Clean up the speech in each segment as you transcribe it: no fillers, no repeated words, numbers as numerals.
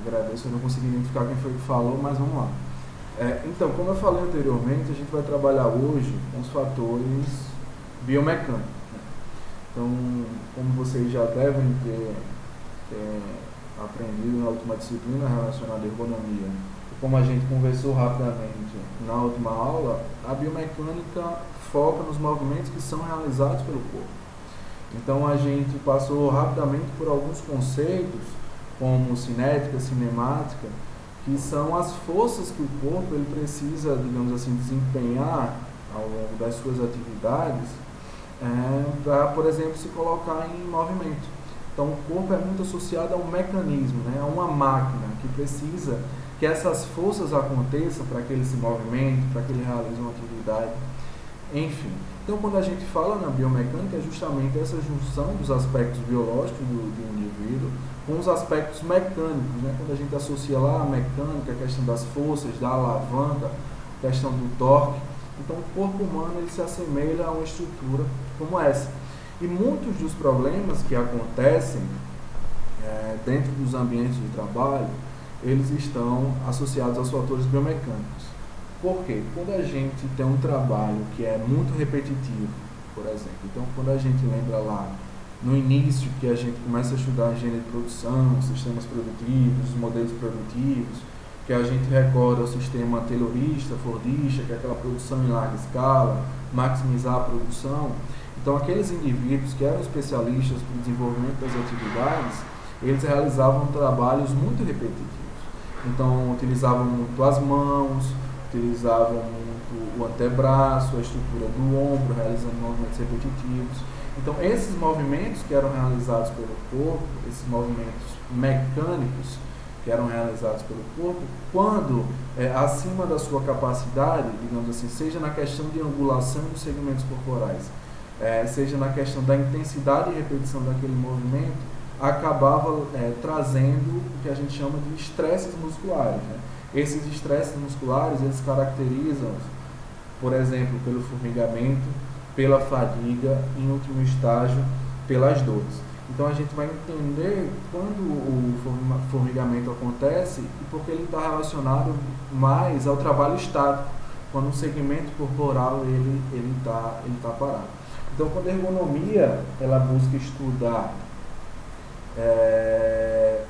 agradeço, eu não consegui identificar quem foi que falou, mas vamos lá. Então, como eu falei anteriormente, a gente vai trabalhar hoje com os fatores biomecânicos. Né? Então, como vocês já devem ter aprendido na última disciplina relacionada à ergonomia, e como a gente conversou rapidamente na última aula, a biomecânica foca nos movimentos que são realizados pelo corpo. Então, a gente passou rapidamente por alguns conceitos, como cinética, cinemática, que são as forças que o corpo ele precisa, digamos assim, desempenhar ao longo das suas atividades para, por exemplo, se colocar em movimento. Então, o corpo é muito associado a um mecanismo, né, a uma máquina que precisa que essas forças aconteçam para que ele se movimente, para que ele realize uma atividade, enfim. Então, quando a gente fala na biomecânica, é justamente essa junção dos aspectos biológicos do indivíduo com os aspectos mecânicos, né? Quando a gente associa lá a mecânica, a questão das forças, da alavanca, a questão do torque. Então, o corpo humano ele se assemelha a uma estrutura como essa. E muitos dos problemas que acontecem dentro dos ambientes de trabalho, eles estão associados aos fatores biomecânicos. Por quê? Quando a gente tem um trabalho que é muito repetitivo, por exemplo, então quando a gente lembra lá no início que a gente começa a estudar engenharia de produção, sistemas produtivos, modelos produtivos, que a gente recorda o sistema taylorista, fordista, que é aquela produção em larga escala, maximizar a produção. Então aqueles indivíduos que eram especialistas no desenvolvimento das atividades, eles realizavam trabalhos muito repetitivos. Então utilizavam muito as mãos, utilizavam muito o antebraço, a estrutura do ombro, realizando movimentos repetitivos. Então, esses movimentos que eram realizados pelo corpo, esses movimentos mecânicos que eram realizados pelo corpo, quando acima da sua capacidade, digamos assim, seja na questão de angulação dos segmentos corporais, seja na questão da intensidade e repetição daquele movimento, acabava trazendo o que a gente chama de estresses musculares, né? Esses estresses musculares, eles caracterizam, por exemplo, pelo formigamento, pela fadiga, em último estágio, pelas dores. Então a gente vai entender quando o formigamento acontece e porque ele está relacionado mais ao trabalho estático, quando o segmento corporal ele tá parado. Então quando a ergonomia ela busca estudar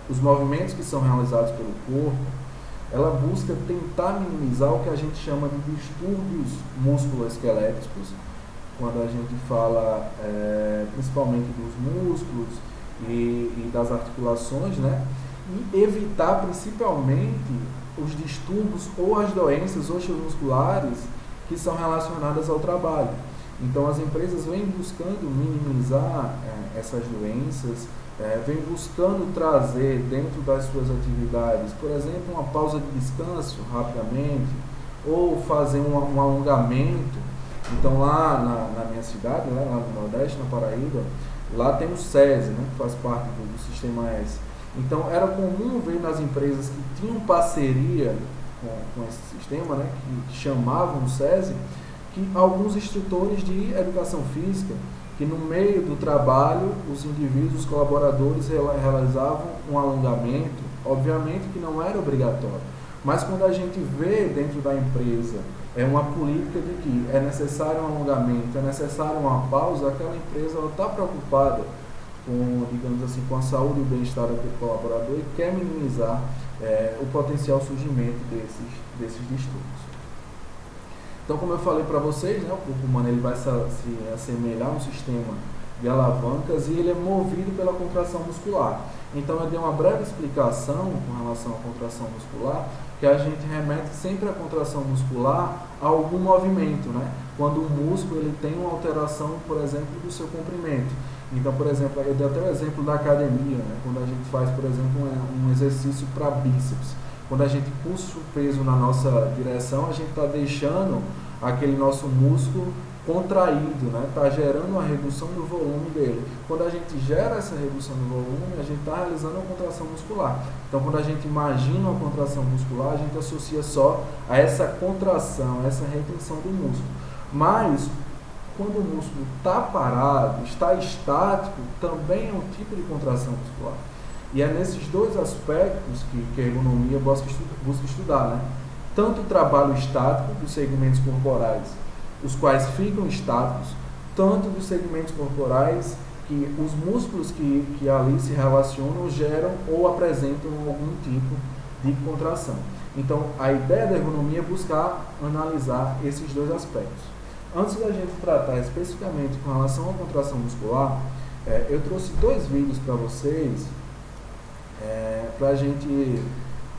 os movimentos que são realizados pelo corpo, ela busca tentar minimizar o que a gente chama de distúrbios musculoesqueléticos, quando a gente fala principalmente dos músculos e das articulações, né? E evitar principalmente os distúrbios ou as doenças osteomusculares que são relacionadas ao trabalho. Então as empresas vêm buscando minimizar essas doenças, vem buscando trazer dentro das suas atividades, por exemplo, uma pausa de descanso rapidamente, ou fazer um alongamento. Então lá na minha cidade, lá no Nordeste, na Paraíba, lá tem o SESI, né, que faz parte do Sistema S. Então era comum ver nas empresas que tinham parceria com esse sistema, né, que chamavam o SESI, que alguns instrutores de educação física, que no meio do trabalho, os indivíduos, os colaboradores realizavam um alongamento, obviamente que não era obrigatório, mas quando a gente vê dentro da empresa uma política de que é necessário um alongamento, é necessário uma pausa, aquela empresa está preocupada com, digamos assim, com a saúde e o bem-estar do colaborador e quer minimizar o potencial surgimento desses distúrbios. Então, como eu falei para vocês, né, o corpo humano ele vai se assemelhar a um sistema de alavancas e ele é movido pela contração muscular. Então, eu dei uma breve explicação com relação à contração muscular, que a gente remete sempre à contração muscular a algum movimento, né? Quando o músculo ele tem uma alteração, por exemplo, do seu comprimento. Então, por exemplo, eu dei até o exemplo da academia, né? Quando a gente faz, por exemplo, um exercício para bíceps. Quando a gente puxa o peso na nossa direção, a gente está deixando aquele nosso músculo contraído, né? Está gerando uma redução do volume dele. Quando a gente gera essa redução do volume, a gente está realizando uma contração muscular. Então, quando a gente imagina uma contração muscular, a gente associa só a essa contração, a essa retenção do músculo. Mas, quando o músculo está parado, está estático, também é um tipo de contração muscular. E é nesses dois aspectos que a ergonomia busca estudar, né? Tanto o trabalho estático dos segmentos corporais, os quais ficam estáticos, tanto dos segmentos corporais que os músculos que ali se relacionam geram ou apresentam algum tipo de contração. Então, a ideia da ergonomia é buscar analisar esses dois aspectos. Antes da gente tratar especificamente com relação à contração muscular, eu trouxe dois vídeos para vocês, para a gente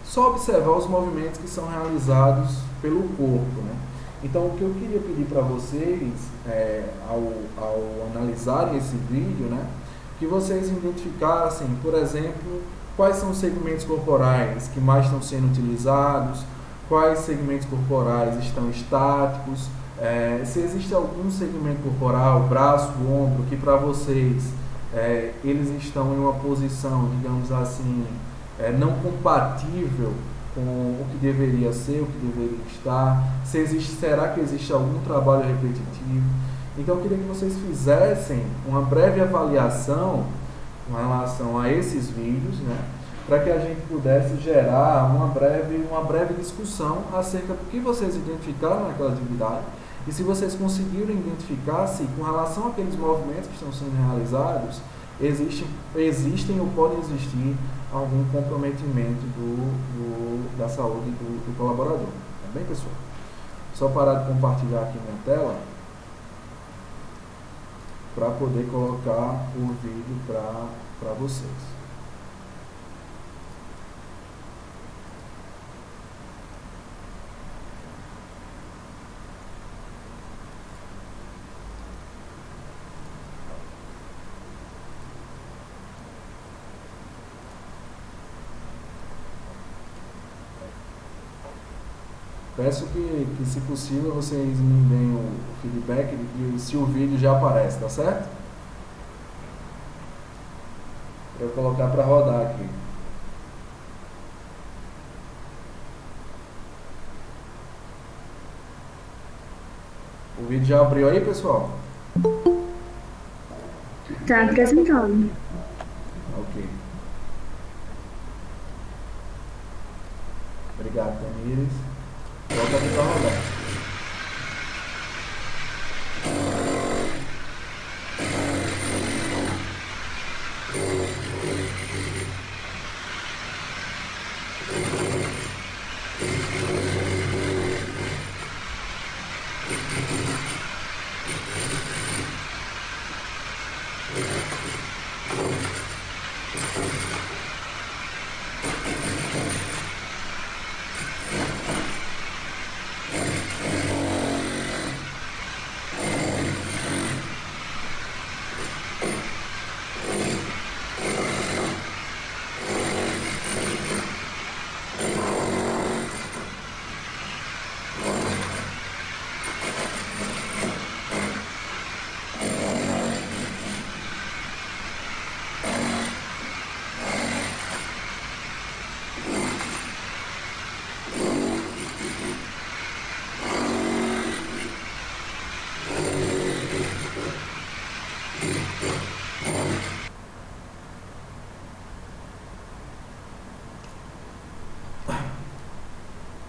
só observar os movimentos que são realizados pelo corpo, né? Então, o que eu queria pedir para vocês, ao analisarem esse vídeo, né, que vocês identificassem, por exemplo, quais são os segmentos corporais que mais estão sendo utilizados, quais segmentos corporais estão estáticos, se existe algum segmento corporal, braço, ombro, que para vocês eles estão em uma posição, digamos assim, não compatível com o que deveria ser, o que deveria estar, será que existe algum trabalho repetitivo. Então eu queria que vocês fizessem uma breve avaliação com relação a esses vídeos, né, para que a gente pudesse gerar uma breve discussão acerca do que vocês identificaram naquela atividade e se vocês conseguiram identificar se com relação àqueles movimentos que estão sendo realizados existem ou podem existir algum comprometimento da saúde do colaborador. Tá bem, pessoal? Só parar de compartilhar aqui minha tela para poder colocar o vídeo para vocês. Peço que, se possível, vocês me deem o feedback de se o vídeo já aparece, tá certo? Eu vou colocar para rodar aqui. O vídeo já abriu aí, pessoal? Tá apresentando. Ok. Obrigado, Tamires. Volta aqui para rodar.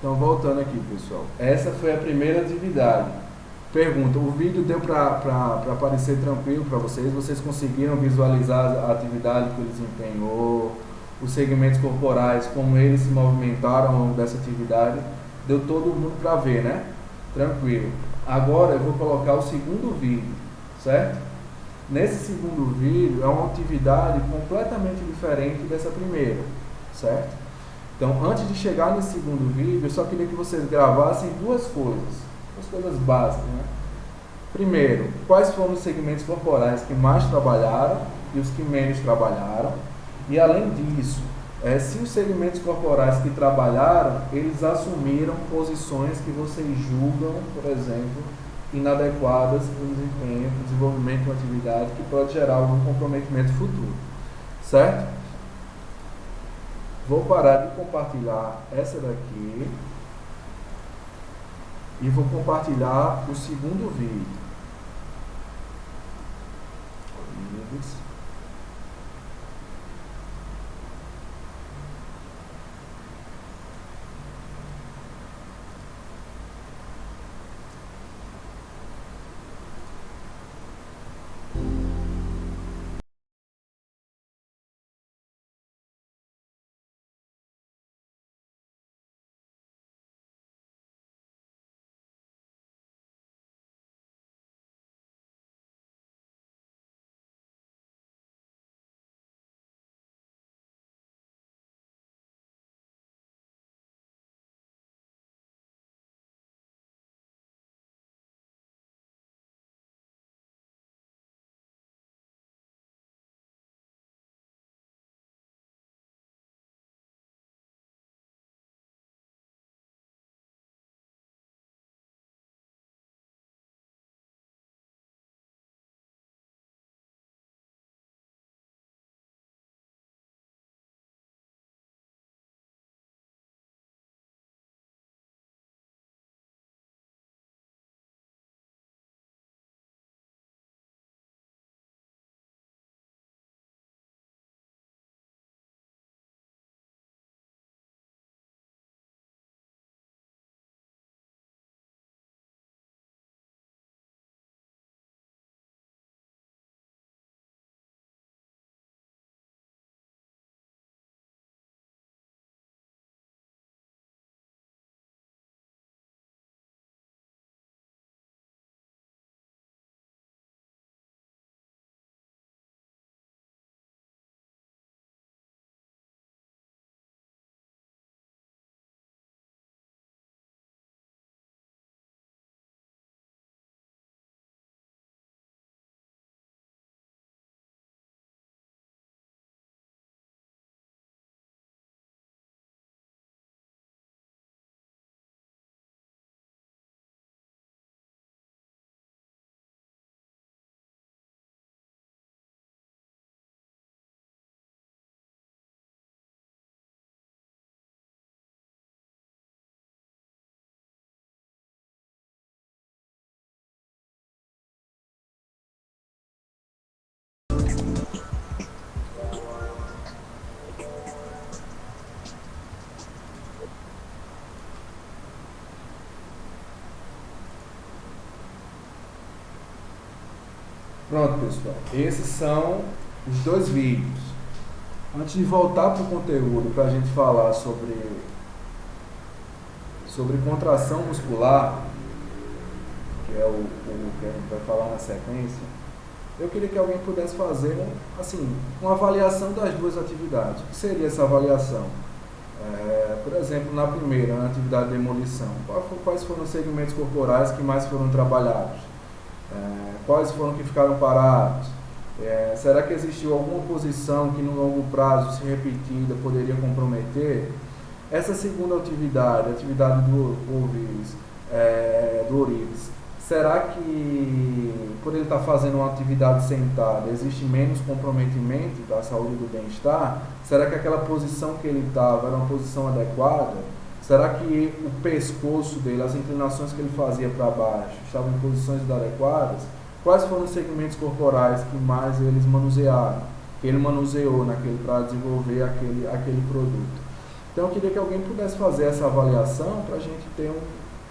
Então, voltando aqui, pessoal. Essa foi a primeira atividade. Pergunta, o vídeo deu para aparecer tranquilo para vocês? Vocês conseguiram visualizar a atividade que ele desempenhou, os segmentos corporais, como eles se movimentaram ao longo dessa atividade? Deu todo mundo para ver, né? Tranquilo. Agora eu vou colocar o segundo vídeo, certo? Nesse segundo vídeo é uma atividade completamente diferente dessa primeira, certo? Então, antes de chegar nesse segundo vídeo, eu só queria que vocês gravassem duas coisas básicas, né? Primeiro, quais foram os segmentos corporais que mais trabalharam e os que menos trabalharam. E, além disso, se os segmentos corporais que trabalharam, eles assumiram posições que vocês julgam, por exemplo, inadequadas para o desempenho, para o desenvolvimento de uma atividade que pode gerar algum comprometimento futuro, certo? Vou parar de compartilhar essa daqui e vou compartilhar o segundo vídeo. Pronto, pessoal. Esses são os dois vídeos. Antes de voltar para o conteúdo, para a gente falar sobre contração muscular, que é o que a gente vai falar na sequência, eu queria que alguém pudesse fazer uma avaliação das duas atividades. O que seria essa avaliação? Por exemplo, na primeira, na atividade de demolição, quais foram os segmentos corporais que mais foram trabalhados? Quais foram que ficaram parados? Será que existiu alguma posição que no longo prazo, se repetida, poderia comprometer? Essa segunda atividade, a atividade do Orives, será que, por ele estar fazendo uma atividade sentada, existe menos comprometimento da saúde e do bem-estar? Será que aquela posição que ele estava era uma posição adequada? Será que o pescoço dele, as inclinações que ele fazia para baixo, estavam em posições adequadas? Quais foram os segmentos corporais que mais eles manusearam, que ele manuseou para desenvolver aquele produto? Então eu queria que alguém pudesse fazer essa avaliação para a gente ter um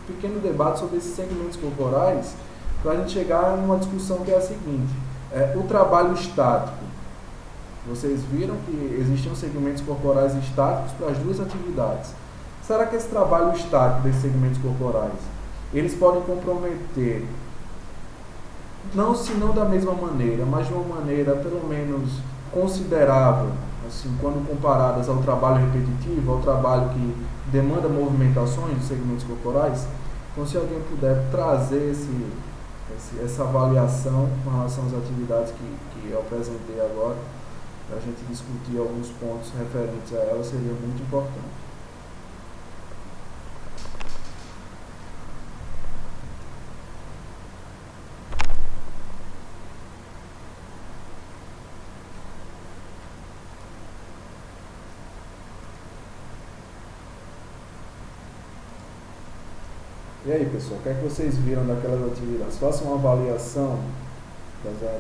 pequeno debate sobre esses segmentos corporais, para a gente chegar numa discussão que é a seguinte: o trabalho estático. Vocês viram que existiam segmentos corporais estáticos para as duas atividades. Será que esse trabalho estático desses segmentos corporais, eles podem comprometer, se não da mesma maneira, mas de uma maneira pelo menos considerável, assim, quando comparadas ao trabalho repetitivo, ao trabalho que demanda movimentações de segmentos corporais? Então, se alguém puder trazer essa avaliação com relação às atividades que eu apresentei agora, para a gente discutir alguns pontos referentes a elas, seria muito importante. E aí, pessoal, o que é que vocês viram daquelas atividades? Façam uma avaliação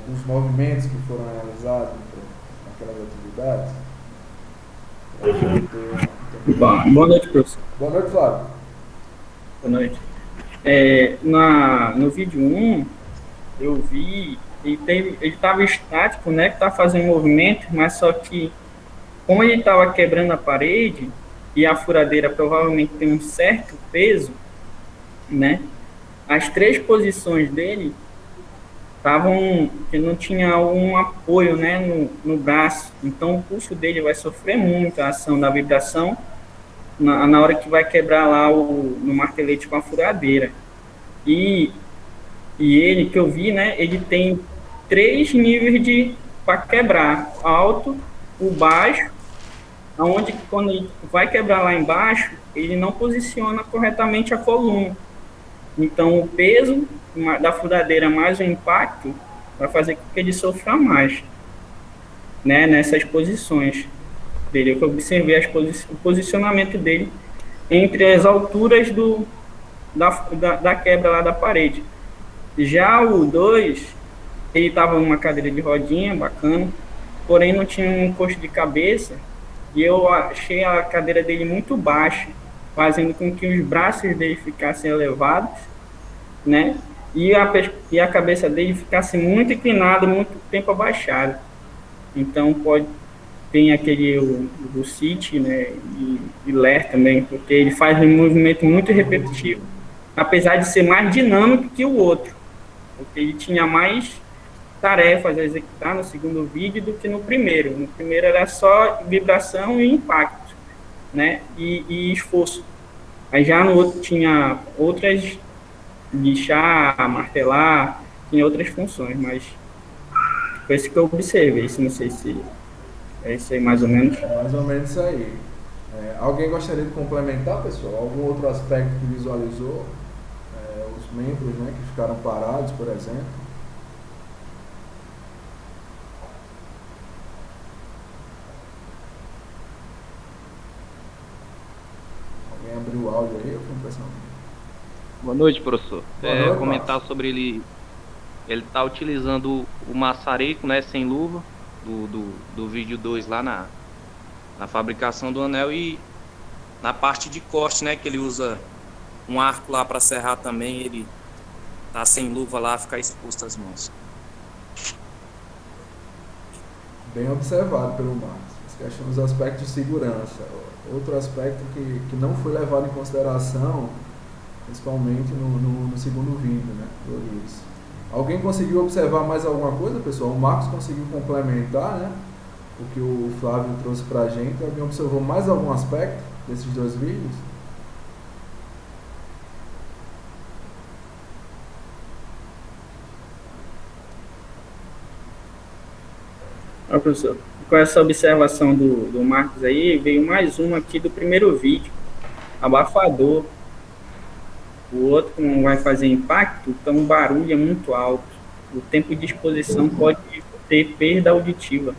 dos movimentos que foram realizados naquelas atividades. Boa noite, professor. Boa noite, Flávio. Boa noite. No vídeo 1, eu vi, ele estava estático, né, que estava fazendo movimento, mas só que, como ele estava quebrando a parede, e a furadeira provavelmente tem um certo peso, né, as três posições dele ele não tinha um apoio, né, no braço, então o pulso dele vai sofrer muito a ação da vibração na hora que vai quebrar lá no martelete com a furadeira. E ele, que eu vi, né, ele tem 3 níveis para quebrar: alto, o baixo, onde quando ele vai quebrar lá embaixo, ele não posiciona corretamente a coluna. Então, o peso da furadeira mais o impacto vai fazer com que ele sofra mais, né, nessas posições dele. Eu observei o posicionamento dele entre as alturas da quebra lá da parede. Já o 2, ele estava numa cadeira de rodinha, bacana, porém não tinha um encosto de cabeça, e eu achei a cadeira dele muito baixa, fazendo com que os braços dele ficassem elevados, né, e a cabeça dele ficasse muito inclinada, muito tempo abaixada. Então tem o sit, né, e ler também, porque ele faz um movimento muito repetitivo, apesar de ser mais dinâmico que o outro, porque ele tinha mais tarefas a executar no segundo vídeo do que no primeiro. No primeiro era só vibração e impacto, né, e esforço. Aí já no outro tinha outras, lixar, martelar, tinha outras funções, mas foi isso que eu observei. Não sei se é isso aí, mais ou menos. Mais ou menos isso aí. Alguém gostaria de complementar, pessoal? Algum outro aspecto que visualizou? Os membros, né, que ficaram parados, por exemplo? Alguém abriu o áudio aí? Eu fui impressionado. Boa noite, professor. Boa noite, comentar Márcio. sobre ele está utilizando o maçareco, né, sem luva, do vídeo 2 lá na fabricação do anel, e na parte de corte, né, que ele usa um arco lá para serrar também, ele tá sem luva lá, ficar exposto as mãos. Bem observado pelo Marcos. Essa questão dos aspectos de segurança. Outro aspecto que não foi levado em consideração, principalmente no segundo vídeo, né, do Luiz. Alguém conseguiu observar mais alguma coisa, pessoal? O Marcos conseguiu complementar, né, o que o Flávio trouxe pra gente. Alguém observou mais algum aspecto desses dois vídeos? Professor, com essa observação do Marcos aí, veio mais uma aqui do primeiro vídeo, abafador. O outro, como vai fazer impacto, então o barulho é muito alto. O tempo de exposição pode ter perda auditiva.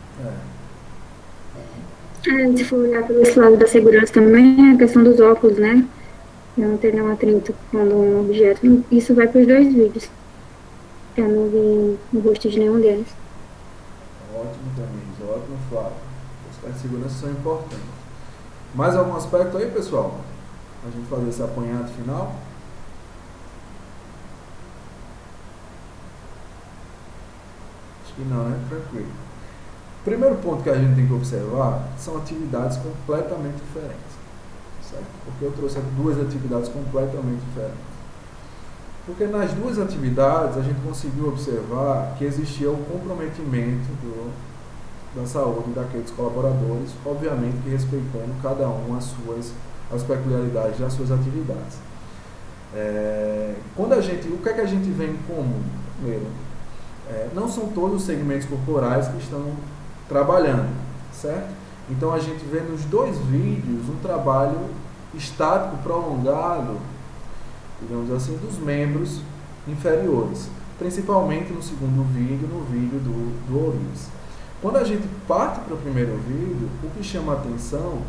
Se for olhar pelo lado da segurança também, a questão dos óculos, né? Não ter nenhum atrito quando um objeto. Isso vai para os dois vídeos. Eu não vi no rosto de nenhum deles. Ótimo também, ótimo, Flávio. Os aspectos de segurança são importantes. Mais algum aspecto aí, pessoal? A gente fazer esse apanhado final? Acho que não, né? Tranquilo. O primeiro ponto que a gente tem que observar são atividades completamente diferentes. Certo? Porque eu trouxe duas atividades completamente diferentes. Porque nas duas atividades a gente conseguiu observar que existia o comprometimento da saúde daqueles colaboradores, obviamente que respeitando cada um as peculiaridades das suas atividades. O que é que a gente vê em comum? Primeiro, não são todos os segmentos corporais que estão trabalhando, certo? Então a gente vê nos dois vídeos um trabalho estático prolongado, digamos assim, dos membros inferiores, principalmente no segundo vídeo, no vídeo do ourives. Quando a gente parte para o primeiro vídeo, o que chama a atenção,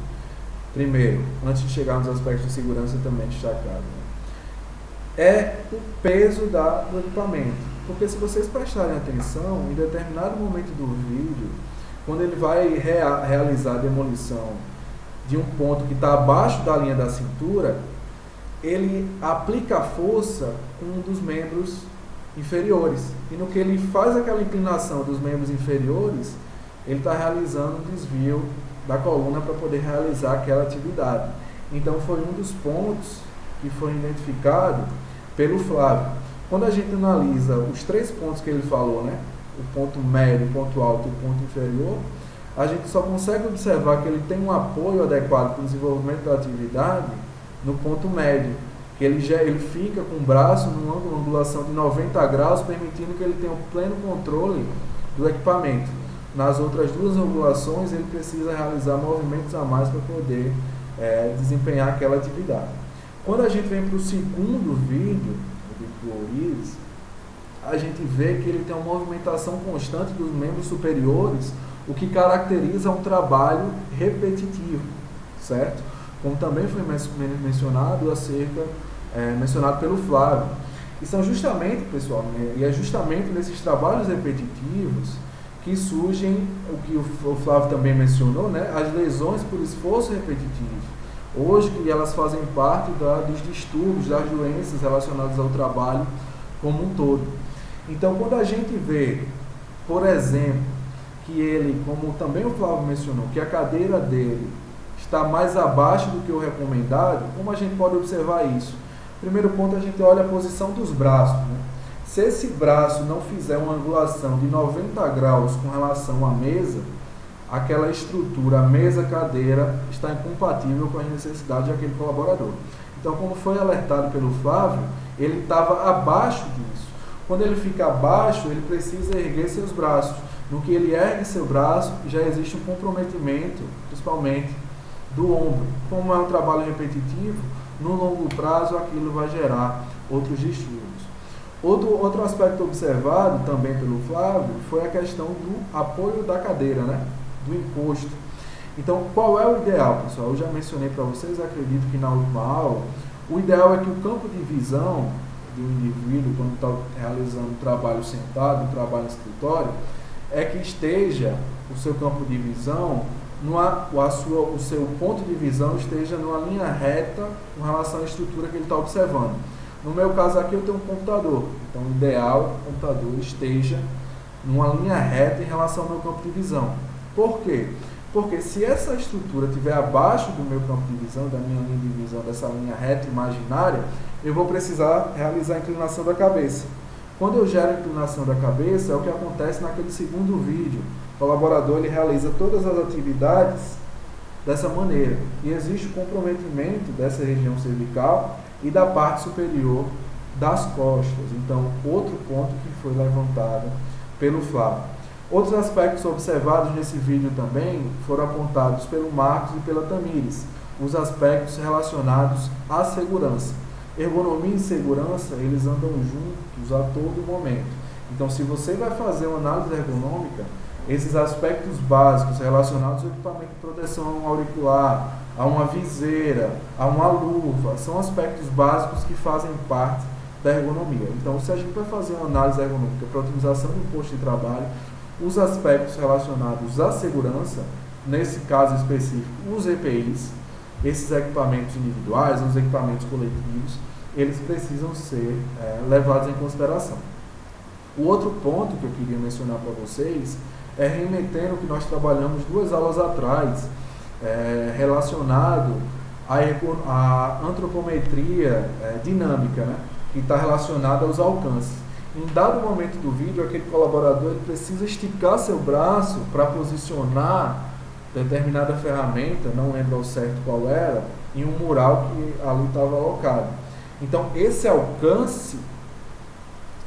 primeiro, antes de chegar nos aspectos de segurança também destacado, né, é o peso do equipamento. Porque se vocês prestarem atenção, em determinado momento do vídeo, quando ele vai realizar a demolição de um ponto que está abaixo da linha da cintura, ele aplica a força com um dos membros inferiores. E no que ele faz aquela inclinação dos membros inferiores, ele está realizando um desvio da coluna para poder realizar aquela atividade. Então foi um dos pontos que foi identificado pelo Flávio. Quando a gente analisa os três pontos que ele falou, né, o ponto médio, o ponto alto e o ponto inferior, a gente só consegue observar que ele tem um apoio adequado para o desenvolvimento da atividade no ponto médio, que ele fica com o braço numa angulação de 90 graus, permitindo que ele tenha o pleno controle do equipamento. Nas outras duas angulações, ele precisa realizar movimentos a mais para poder desempenhar aquela atividade. Quando a gente vem para o segundo vídeo, do ourives, a gente vê que ele tem uma movimentação constante dos membros superiores, o que caracteriza um trabalho repetitivo, certo? Como também foi mencionado mencionado pelo Flávio. E são justamente, pessoal, e é justamente nesses trabalhos repetitivos que surgem, o que o Flávio também mencionou, né, as lesões por esforço repetitivo. Hoje, que elas fazem parte dos distúrbios, das doenças relacionadas ao trabalho como um todo. Então, quando a gente vê, por exemplo, que ele, como também o Flávio mencionou, que a cadeira dele está mais abaixo do que o recomendado, como a gente pode observar isso? Primeiro ponto, a gente olha a posição dos braços, né? Se esse braço não fizer uma angulação de 90 graus com relação à mesa, aquela estrutura, mesa-cadeira, está incompatível com as necessidades daquele colaborador. Então, como foi alertado pelo Flávio, ele estava abaixo disso. Quando ele fica abaixo, ele precisa erguer seus braços. No que ele ergue seu braço, já existe um comprometimento, principalmente do ombro. Como é um trabalho repetitivo, no longo prazo aquilo vai gerar outros distúrbios. Outro aspecto observado também pelo Flávio foi a questão do apoio da cadeira, né? Do encosto. Então, qual é o ideal, pessoal? Eu já mencionei para vocês, acredito que na última aula, o ideal é que o campo de visão do indivíduo, quando está realizando um trabalho sentado, um trabalho no escritório, é que esteja o seu campo de visão, o seu ponto de visão esteja numa linha reta com relação à estrutura que ele está observando. No meu caso aqui eu tenho um computador, então o ideal é que o computador esteja numa linha reta em relação ao meu campo de visão. Por quê? Porque se essa estrutura estiver abaixo do meu campo de visão, da minha linha de visão, dessa linha reta imaginária, eu vou precisar realizar a inclinação da cabeça. Quando eu gero a inclinação da cabeça, é o que acontece naquele segundo vídeo. O colaborador ele realiza todas as atividades dessa maneira. E existe o comprometimento dessa região cervical e da parte superior das costas. Então, outro ponto que foi levantado pelo Flávio. Outros aspectos observados nesse vídeo também foram apontados pelo Marcos e pela Tamires. Os aspectos relacionados à segurança. Ergonomia e segurança, eles andam juntos a todo momento. Então, se você vai fazer uma análise ergonômica, esses aspectos básicos relacionados ao equipamento de proteção auricular, a uma viseira, a uma luva, são aspectos básicos que fazem parte da ergonomia. Então, se a gente vai fazer uma análise ergonômica para otimização do posto de trabalho, os aspectos relacionados à segurança, nesse caso específico, os EPIs, esses equipamentos individuais, os equipamentos coletivos, eles precisam ser levados em consideração. O outro ponto que eu queria mencionar para vocês é remetendo que nós trabalhamos 2 aulas atrás, relacionado à antropometria dinâmica, né, que está relacionada aos alcances. Em dado momento do vídeo, aquele colaborador ele precisa esticar seu braço para posicionar determinada ferramenta, não lembro ao certo qual era, em um mural que ali estava alocado. Então, esse alcance,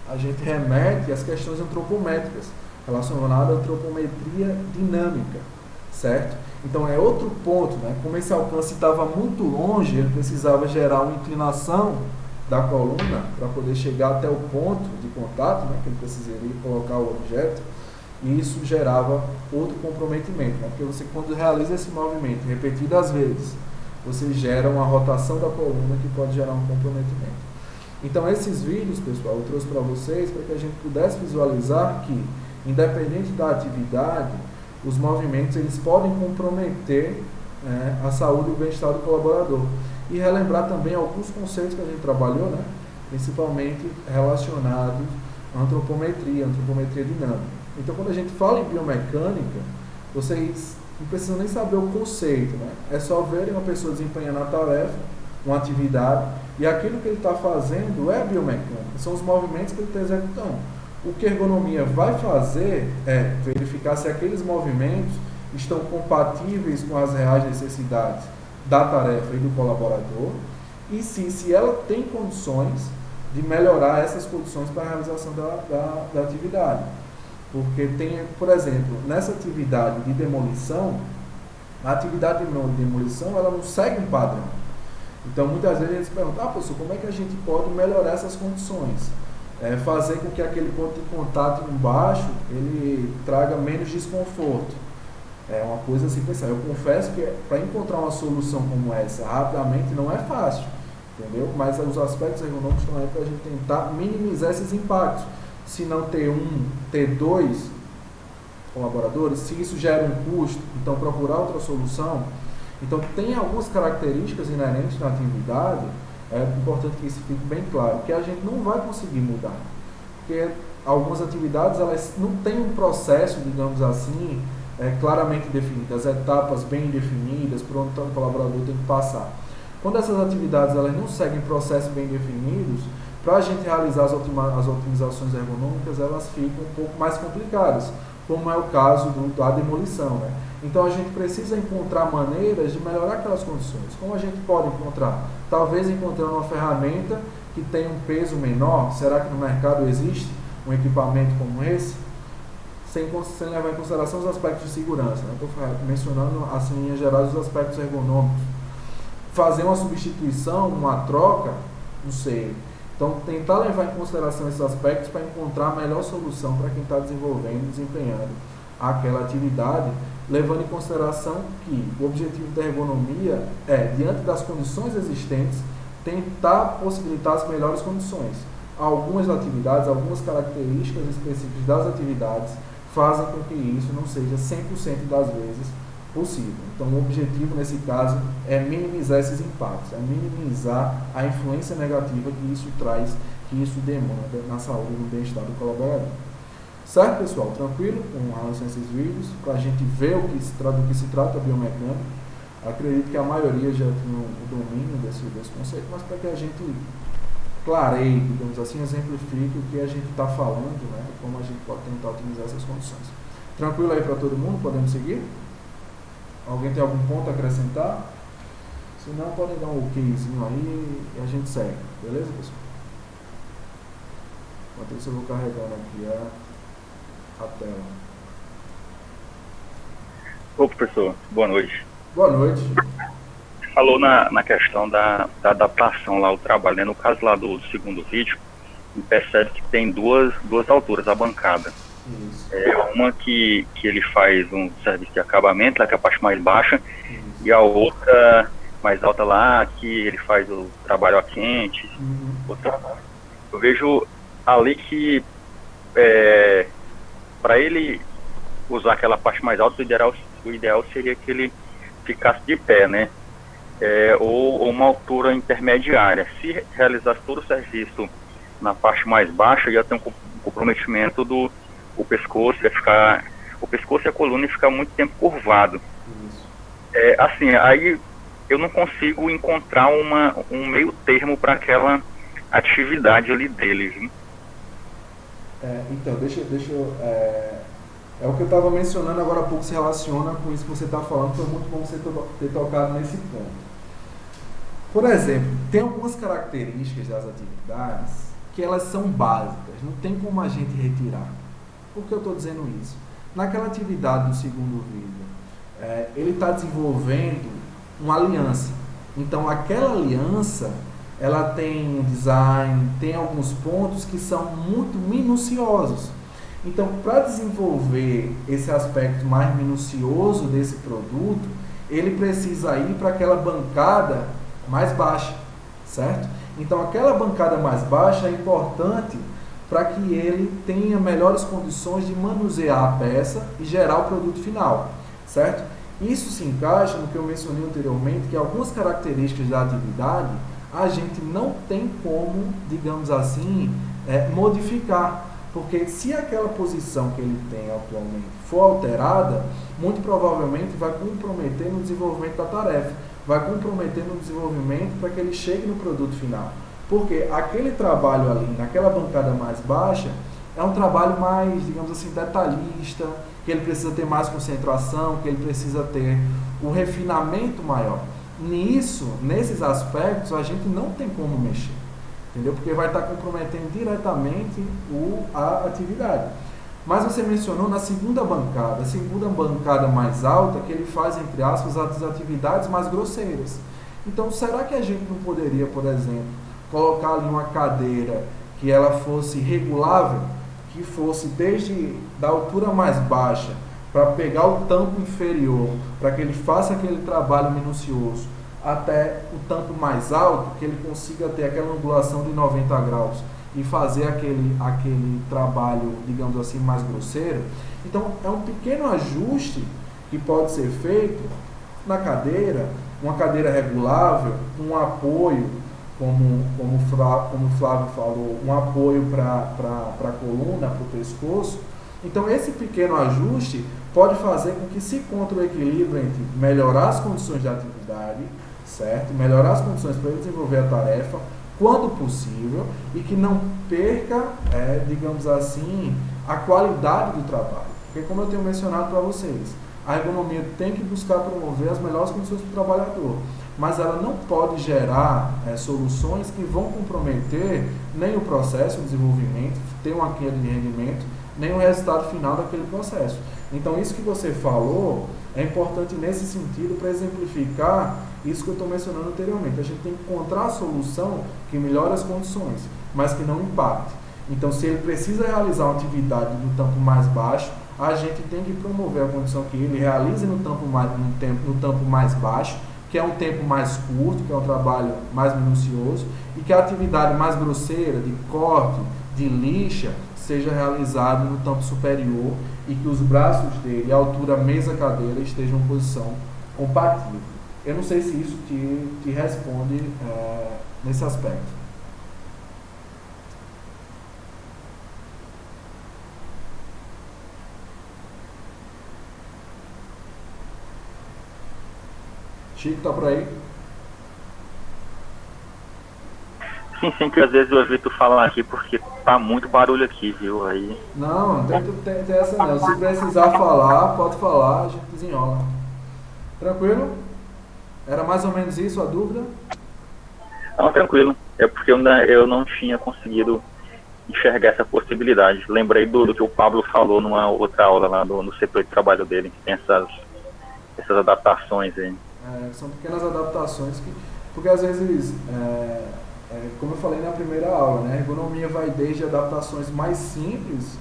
a gente remete às questões antropométricas, relacionadas à antropometria dinâmica, certo? Então, é outro ponto, né? Como esse alcance estava muito longe, ele precisava gerar uma inclinação da coluna para poder chegar até o ponto de contato, né? Que ele precisaria colocar o objeto, e isso gerava outro comprometimento, né? Porque você, quando realiza esse movimento repetidas vezes, você gera uma rotação da coluna que pode gerar um comprometimento. Então, esses vídeos, pessoal, eu trouxe para vocês para que a gente pudesse visualizar que, independente da atividade, os movimentos eles podem comprometer a saúde e o bem-estar do colaborador. E relembrar também alguns conceitos que a gente trabalhou, né? Principalmente relacionados à antropometria dinâmica. Então, quando a gente fala em biomecânica, vocês não precisam nem saber o conceito, né? É só verem uma pessoa desempenhando a tarefa, uma atividade, e aquilo que ele está fazendo é biomecânica, são os movimentos que ele está executando. O que a ergonomia vai fazer é verificar se aqueles movimentos estão compatíveis com as reais necessidades da tarefa e do colaborador, e se ela tem condições de melhorar essas condições para a realização da atividade. Porque tem, por exemplo, nessa atividade de demolição, a atividade de demolição ela não segue um padrão. Então, muitas vezes eles perguntam, professor, como é que a gente pode melhorar essas condições? Fazer com que aquele ponto de contato embaixo, ele traga menos desconforto. É uma coisa assim pensar. Eu confesso que para encontrar uma solução como essa rapidamente não é fácil, entendeu? Mas os aspectos ergonômicos estão aí para a gente tentar minimizar esses impactos. Se não ter ter 2 colaboradores, se isso gera um custo, então procurar outra solução. Então, tem algumas características inerentes na atividade, é importante que isso fique bem claro, que a gente não vai conseguir mudar. Porque algumas atividades, elas não têm um processo, digamos assim, claramente definido, as etapas bem definidas, por onde o colaborador tem que passar. Quando essas atividades elas não seguem processos bem definidos, para a gente realizar as otimizações ergonômicas, elas ficam um pouco mais complicadas, como é o caso da demolição, né? Então, a gente precisa encontrar maneiras de melhorar aquelas condições. Como a gente pode encontrar? Talvez encontrando uma ferramenta que tem um peso menor. Será que no mercado existe um equipamento como esse? Sem levar em consideração os aspectos de segurança, né? Estou mencionando, assim, em linhas gerais, os aspectos ergonômicos. Fazer uma substituição, uma troca, não sei. Então, tentar levar em consideração esses aspectos para encontrar a melhor solução para quem está desenvolvendo, desempenhando aquela atividade, levando em consideração que o objetivo da ergonomia é, diante das condições existentes, tentar possibilitar as melhores condições. Algumas atividades, algumas características específicas das atividades fazem com que isso não seja 100% das vezes possível. Então, o objetivo nesse caso é minimizar esses impactos, é minimizar a influência negativa que isso traz, que isso demanda na saúde e no bem-estar do colaborador. Certo, pessoal? Tranquilo com relação a esses vídeos, para a gente ver do que se trata a biomecânica. Acredito que a maioria já tinha o domínio desse conceito, mas para que a gente clareie, digamos assim, exemplifique o que a gente está falando, né? Como a gente pode tentar otimizar essas condições. Tranquilo aí para todo mundo? Podemos seguir? Alguém tem algum ponto a acrescentar? Se não, podem dar um okzinho aí e a gente segue. Beleza, pessoal? Enquanto isso eu vou carregando aqui a tela. Ô, professor, boa noite. Boa noite. Falou na questão da adaptação lá ao trabalho, né? No caso lá do segundo vídeo, percebe que tem duas alturas, a bancada. Isso. Uma que ele faz um serviço de acabamento, lá que é a parte mais baixa, Isso. e a outra mais alta lá, que ele faz o trabalho a quente. Eu vejo ali que para ele usar aquela parte mais alta, o ideal seria que ele ficasse de pé, né? Ou uma altura intermediária. Se realizasse todo o serviço na parte mais baixa, ia ter um comprometimento do pescoço, o pescoço e a coluna ia ficar muito tempo curvado. Isso. Assim, aí eu não consigo encontrar um meio termo para aquela atividade ali dele, viu? Então, deixa eu... É o que eu estava mencionando agora há pouco, se relaciona com isso que você está falando, foi muito bom você ter tocado nesse ponto. Por exemplo, tem algumas características das atividades que elas são básicas, não tem como a gente retirar. Por que eu estou dizendo isso? Naquela atividade do segundo vídeo, ele está desenvolvendo uma aliança. Então, aquela aliança, ela tem um design, tem alguns pontos que são muito minuciosos. Então, para desenvolver esse aspecto mais minucioso desse produto, ele precisa ir para aquela bancada mais baixa, certo? Então, aquela bancada mais baixa é importante para que ele tenha melhores condições de manusear a peça e gerar o produto final, certo? Isso se encaixa no que eu mencionei anteriormente, que algumas características da atividade a gente não tem como, digamos assim, modificar. Porque se aquela posição que ele tem atualmente for alterada, muito provavelmente vai comprometer no desenvolvimento da tarefa, vai comprometer no desenvolvimento para que ele chegue no produto final. Porque aquele trabalho ali, naquela bancada mais baixa, é um trabalho mais, digamos assim, detalhista, que ele precisa ter mais concentração, que ele precisa ter um refinamento maior. Nesses aspectos, a gente não tem como mexer. Entendeu? Porque vai estar comprometendo diretamente a atividade. Mas você mencionou na segunda bancada, a segunda bancada mais alta, que ele faz, entre aspas, as atividades mais grosseiras. Então, será que a gente não poderia, por exemplo, colocar ali uma cadeira que ela fosse regulável, que fosse desde da altura mais baixa, para pegar o tampo inferior, para que ele faça aquele trabalho minucioso, até o tampo mais alto, que ele consiga ter aquela angulação de 90 graus e fazer aquele trabalho, digamos assim, mais grosseiro. Então, é um pequeno ajuste que pode ser feito na cadeira, uma cadeira regulável, um apoio, como o Flávio falou, um apoio para a coluna, para o pescoço. Então, esse pequeno ajuste pode fazer com que se encontre o equilíbrio entre melhorar as condições de atividade, certo? Melhorar as condições para ele desenvolver a tarefa, quando possível, e que não perca, digamos assim, a qualidade do trabalho. Porque, como eu tenho mencionado para vocês, a ergonomia tem que buscar promover as melhores condições para o trabalhador, mas ela não pode gerar soluções que vão comprometer nem o processo, o desenvolvimento, ter uma queda de rendimento, nem o resultado final daquele processo. Então, isso que você falou é importante nesse sentido para exemplificar isso que eu estou mencionando anteriormente. A gente tem que encontrar a solução que melhore as condições, mas que não impacte. Então, se ele precisa realizar uma atividade no tampo mais baixo, a gente tem que promover a condição que ele realize no tampo mais baixo, que é um tempo mais curto, que é um trabalho mais minucioso, e que a atividade mais grosseira, de corte, de lixa, seja realizada no tampo superior e que os braços dele, a altura mesa-cadeira, estejam em posição compatível. Eu não sei se isso te responde nesse aspecto. Chico, tá por aí? Sim, que às vezes eu evito falar aqui porque tá muito barulho aqui, viu? Aí. Não, tem essa não. Se precisar falar, pode falar, a gente desenrola. Tranquilo? Era mais ou menos isso a dúvida? Não, tranquilo. É porque eu não tinha conseguido enxergar essa possibilidade. Lembrei do que o Pablo falou numa outra aula lá no setor de trabalho dele, que tem essas adaptações aí. São pequenas adaptações porque às vezes, como eu falei na primeira aula, né, a ergonomia vai desde adaptações mais simples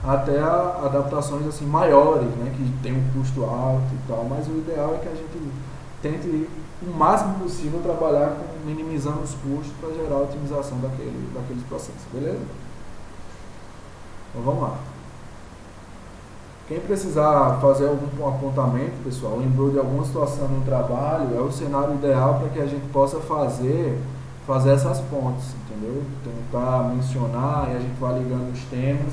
até adaptações assim, maiores, né, que tem um custo alto e tal, mas o ideal é que a gente tente o máximo possível trabalhar minimizando os custos para gerar a otimização daqueles processos, beleza? Então vamos lá. Quem precisar fazer algum apontamento, pessoal, lembrou de alguma situação no trabalho, é o cenário ideal para que a gente possa fazer essas pontes, entendeu? Tentar mencionar e a gente vai ligando os temas,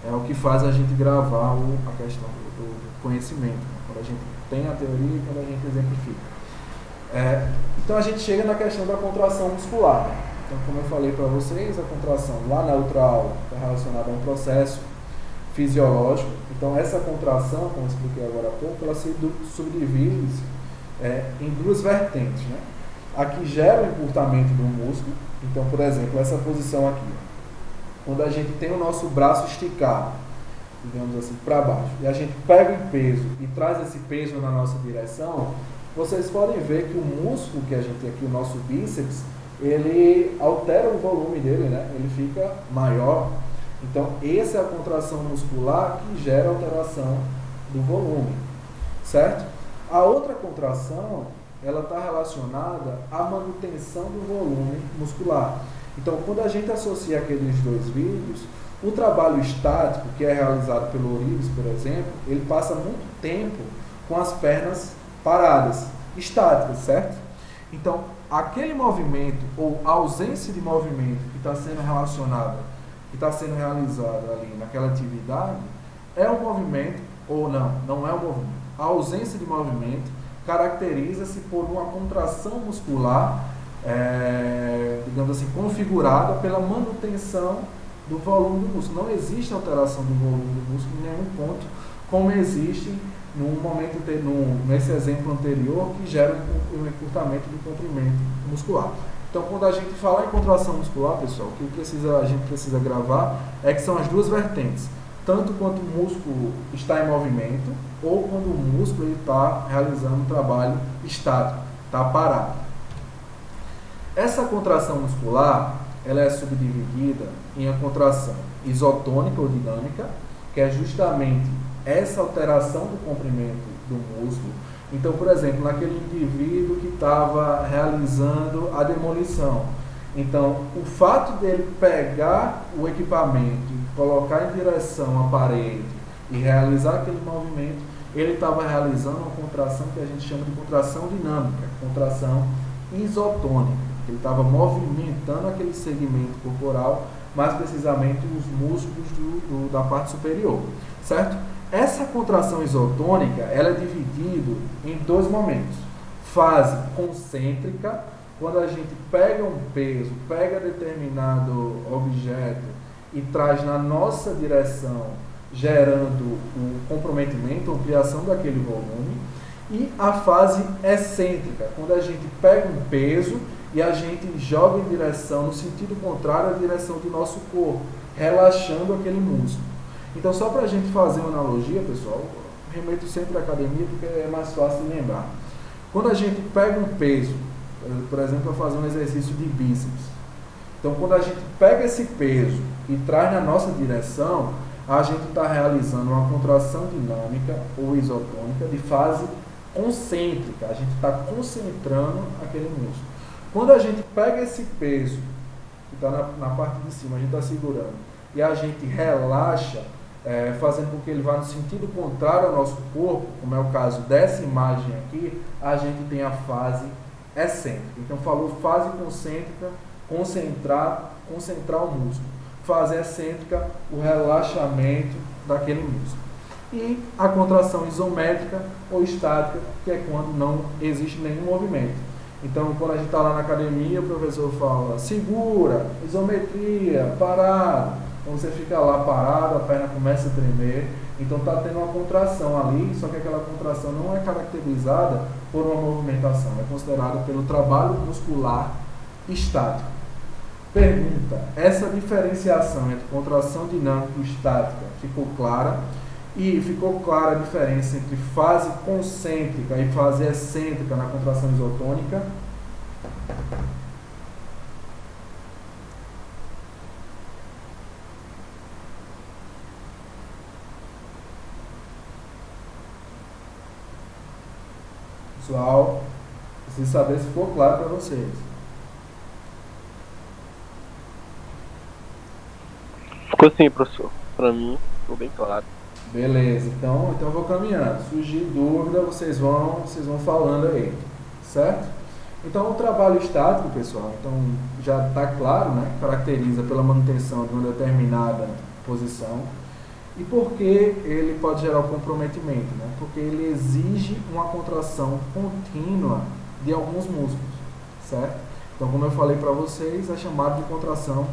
é o que faz a gente gravar a questão do conhecimento, né? Quando a gente tem a teoria e quando a gente exemplifica. Então a gente chega na questão da contração muscular. Então, como eu falei para vocês, a contração lá na outra aula está relacionada a um processo fisiológico. Então essa contração, como eu expliquei agora há pouco, ela se subdivide em duas vertentes, né? A que gera o encurtamento do músculo. Então, por exemplo, essa posição aqui, quando a gente tem o nosso braço esticado, digamos assim, para baixo, e a gente pega o peso e traz esse peso na nossa direção, vocês podem ver que o músculo que a gente tem aqui, o nosso bíceps, ele altera o volume dele, né? Ele fica maior. Então, essa é a contração muscular que gera alteração do volume, certo? A outra contração, ela está relacionada à manutenção do volume muscular. Então, quando a gente associa aqueles dois vídeos, o trabalho estático, que é realizado pelo Orives, por exemplo, ele passa muito tempo com as pernas paradas, estáticas, certo? Então, aquele movimento ou ausência de movimento que está sendo relacionada, que está sendo realizado ali naquela atividade, é um movimento ou não é um movimento. A ausência de movimento caracteriza-se por uma contração muscular, digamos assim, configurada pela manutenção do volume do músculo. Não existe alteração do volume do músculo em nenhum ponto, como existe nesse exemplo anterior, que gera um encurtamento do comprimento muscular. Então, quando a gente fala em contração muscular, pessoal, o que a gente precisa gravar é que são as duas vertentes. Tanto quando o músculo está em movimento, ou quando o músculo está realizando um trabalho estático, está parado. Essa contração muscular, ela é subdividida em a contração isotônica ou dinâmica, que é justamente essa alteração do comprimento do músculo. Então, por exemplo, naquele indivíduo que estava realizando a demolição, então, o fato dele pegar o equipamento, colocar em direção à parede e realizar aquele movimento, ele estava realizando uma contração que a gente chama de contração dinâmica, contração isotônica. Ele estava movimentando aquele segmento corporal, mais precisamente os músculos da parte superior, certo? Essa contração isotônica, ela é dividida em dois momentos. Fase concêntrica, quando a gente pega um peso, pega determinado objeto e traz na nossa direção, gerando um comprometimento, ampliação daquele volume. E a fase excêntrica, quando a gente pega um peso e a gente joga em direção, no sentido contrário à direção do nosso corpo, relaxando aquele músculo. Então, só para a gente fazer uma analogia, pessoal, remeto sempre à academia porque é mais fácil de lembrar. Quando a gente pega um peso, por exemplo, para fazer um exercício de bíceps, então quando a gente pega esse peso e traz na nossa direção, a gente está realizando uma contração dinâmica ou isotônica de fase concêntrica, a gente está concentrando aquele músculo. Quando a gente pega esse peso, que está na parte de cima, a gente está segurando, e a gente relaxa, fazendo com que ele vá no sentido contrário ao nosso corpo, como é o caso dessa imagem aqui, a gente tem a fase excêntrica. Então, falou fase concêntrica, concentrar o músculo. Fase excêntrica, o relaxamento daquele músculo. e a contração isométrica ou estática, que é quando não existe nenhum movimento. Então, quando a gente está lá na academia, o professor fala, segura, isometria, parado. Então, você fica lá parado, a perna começa a tremer. Então, está tendo uma contração ali, só que aquela contração não é caracterizada por uma movimentação, é considerada pelo trabalho muscular estático. Pergunta, essa diferenciação entre contração dinâmica e estática ficou clara? E ficou clara a diferença entre fase concêntrica e fase excêntrica na contração isotônica? Pessoal, preciso saber se ficou claro para vocês. Ficou sim, professor. Para mim, ficou bem claro. Beleza, então eu vou caminhando. Surgir dúvida, vocês vão falando aí, certo? Então, o trabalho estático, pessoal, então já está claro, né? Caracteriza pela manutenção de uma determinada posição. E por que ele pode gerar o comprometimento? Né? Porque ele exige uma contração contínua de alguns músculos, certo? Então, como eu falei para vocês, é chamado de contração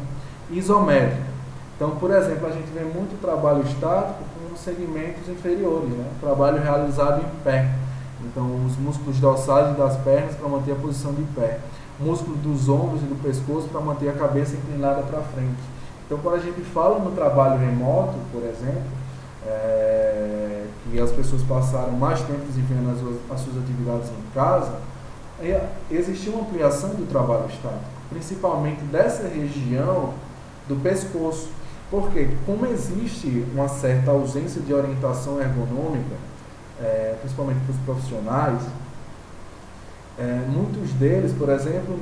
isométrica. Então, por exemplo, a gente vê muito trabalho estático com segmentos inferiores, né? Trabalho realizado em pé. Então, os músculos dorsais das pernas para manter a posição de pé. Músculo dos ombros e do pescoço para manter a cabeça inclinada para frente. Então, quando a gente fala no trabalho remoto, por exemplo, que as pessoas passaram mais tempo desempenhando as suas atividades em casa, existiu uma ampliação do trabalho estático, principalmente dessa região do pescoço. Porque, como existe uma certa ausência de orientação ergonômica, principalmente para os profissionais, muitos deles, por exemplo,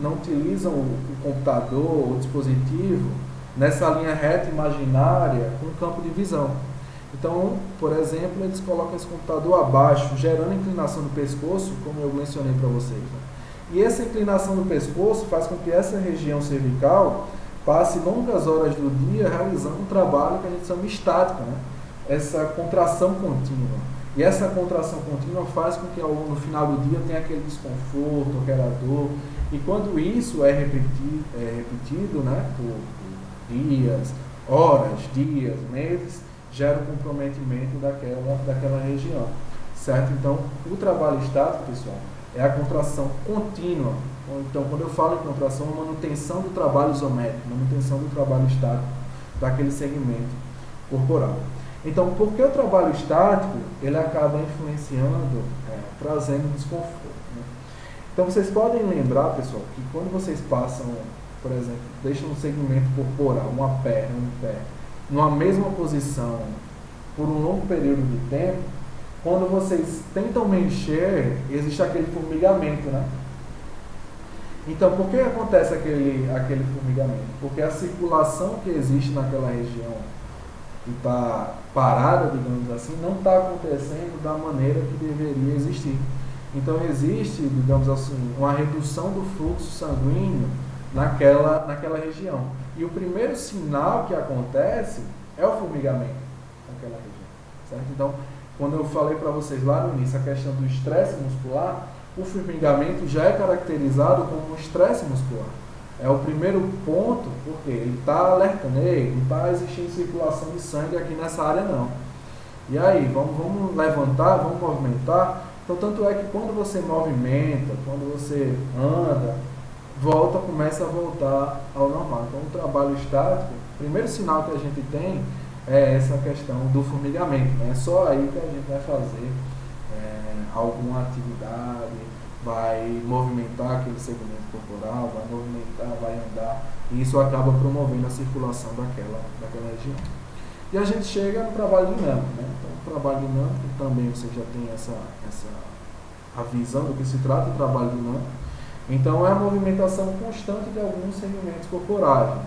não utilizam o computador, o dispositivo, nessa linha reta imaginária com campo de visão. Então, por exemplo, eles colocam esse computador abaixo, gerando inclinação do pescoço, como eu mencionei para vocês. Né? E essa inclinação do pescoço faz com que essa região cervical passe longas horas do dia realizando um trabalho que a gente chama estático, né? Essa contração contínua. E essa contração contínua faz com que no final do dia tenha aquele desconforto, aquela dor. E quando isso é repetido, né, por dias, horas, dias, meses, gera um comprometimento daquela região. Certo? Então, o trabalho estático, pessoal, é a contração contínua. Então, quando eu falo em contração, é manutenção do trabalho isométrico, manutenção do trabalho estático daquele segmento corporal. Então, por que o trabalho estático ele acaba influenciando, trazendo desconforto? Né? Então, vocês podem lembrar, pessoal, que quando vocês passam, por exemplo, deixam um segmento corporal, uma perna, um pé, numa mesma posição por um longo período de tempo, quando vocês tentam mexer, existe aquele formigamento, né? Então, por que acontece aquele formigamento? Porque a circulação que existe naquela região que está parada, digamos assim, não está acontecendo da maneira que deveria existir. Então, existe, digamos assim, uma redução do fluxo sanguíneo naquela região. E o primeiro sinal que acontece é o formigamento naquela região. Certo? Então, quando eu falei para vocês lá no início a questão do estresse muscular, o formigamento já é caracterizado como um estresse muscular. É o primeiro ponto, porque ele está alertando, não está existindo circulação de sangue aqui nessa área não. E aí, vamos levantar, vamos movimentar. Então, tanto é que quando você movimenta, quando você anda, começa a voltar ao normal. Então, o trabalho estático, o primeiro sinal que a gente tem é essa questão do formigamento. Né? É só aí que a gente vai fazer alguma atividade, vai movimentar aquele segmento corporal, vai movimentar, vai andar, e isso acaba promovendo a circulação daquela região. E a gente chega no trabalho dinâmico, né? Então, o trabalho dinâmico também você já tem a visão do que se trata do trabalho dinâmico. Então, é a movimentação constante de alguns segmentos corporais.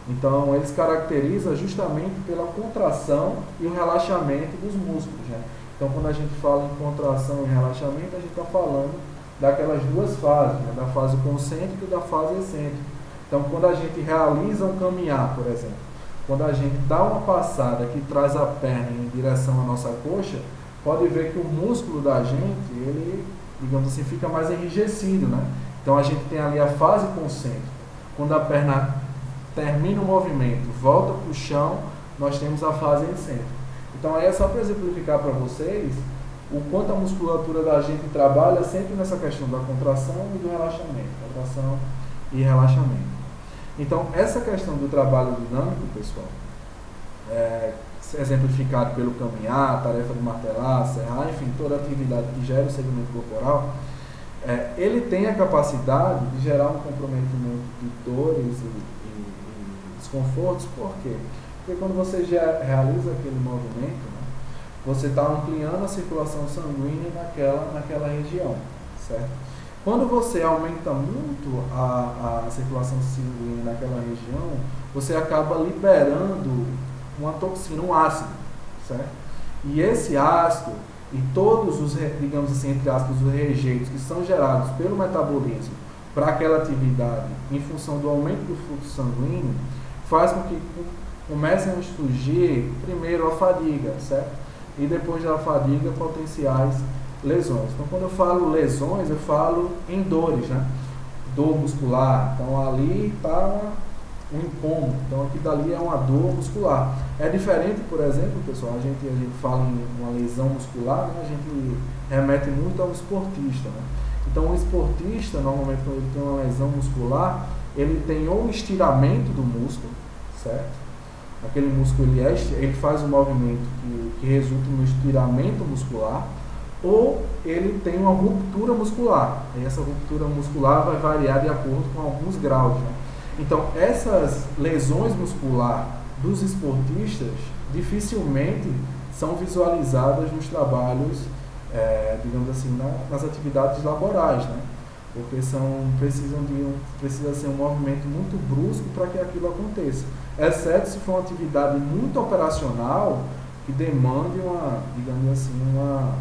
Então, eles caracterizam justamente pela contração e o relaxamento dos músculos, né? Então, quando a gente fala em contração e relaxamento, a gente está falando daquelas duas fases, né? Da fase concêntrica e da fase excêntrica. Então, quando a gente realiza um caminhar, por exemplo, quando a gente dá uma passada que traz a perna em direção à nossa coxa, pode ver que o músculo da gente, ele, digamos assim, fica mais enrijecido, né? Então a gente tem ali a fase concêntrica. Quando a perna termina o movimento, volta para o chão, nós temos a fase excêntrica. Então aí é só para exemplificar para vocês o quanto a musculatura da gente trabalha sempre nessa questão da contração e do relaxamento. Contração e relaxamento. Então essa questão do trabalho dinâmico, pessoal, exemplificado pelo caminhar, tarefa de martelar, serrar, enfim, toda atividade que gera o segmento corporal, ele tem a capacidade de gerar um comprometimento de dores e desconfortos. Por quê? Porque quando você já realiza aquele movimento, né, você está ampliando a circulação sanguínea naquela região, certo? Quando você aumenta muito a circulação sanguínea naquela região, você acaba liberando uma toxina, um ácido, certo? E esse ácido e todos os, digamos assim, entre aspas, os rejeitos que são gerados pelo metabolismo para aquela atividade em função do aumento do fluxo sanguíneo, faz com que comecem a surgir primeiro a fadiga, certo? E depois da fadiga, potenciais lesões. Então, quando eu falo lesões, eu falo em dores, né? Dor muscular. Então, ali está um incômodo. Então, aqui dali é uma dor muscular. É diferente, por exemplo, pessoal, a gente fala em uma lesão muscular, né? A gente remete muito ao esportista, né? Então, o esportista, normalmente, quando ele tem uma lesão muscular, ele tem ou um estiramento do músculo, certo? Aquele músculo ele faz um movimento que resulta no estiramento muscular, ou ele tem uma ruptura muscular. E essa ruptura muscular vai variar de acordo com alguns graus, né? Então, essas lesões musculares dos esportistas dificilmente são visualizadas nos trabalhos, digamos assim, nas atividades laborais, né? Porque precisa ser um movimento muito brusco para que aquilo aconteça, exceto se for uma atividade muito operacional que demande digamos assim, uma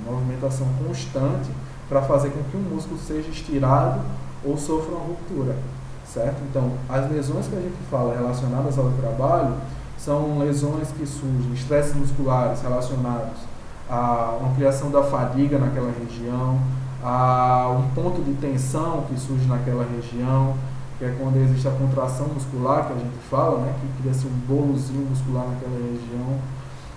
movimentação constante para fazer com que o músculo seja estirado ou sofra uma ruptura, certo? Então, as lesões que a gente fala relacionadas ao trabalho são lesões que surgem, estresses musculares relacionados à ampliação da fadiga naquela região, a um ponto de tensão que surge naquela região, que é quando existe a contração muscular, que a gente fala, né, que cria-se um bolozinho muscular naquela região.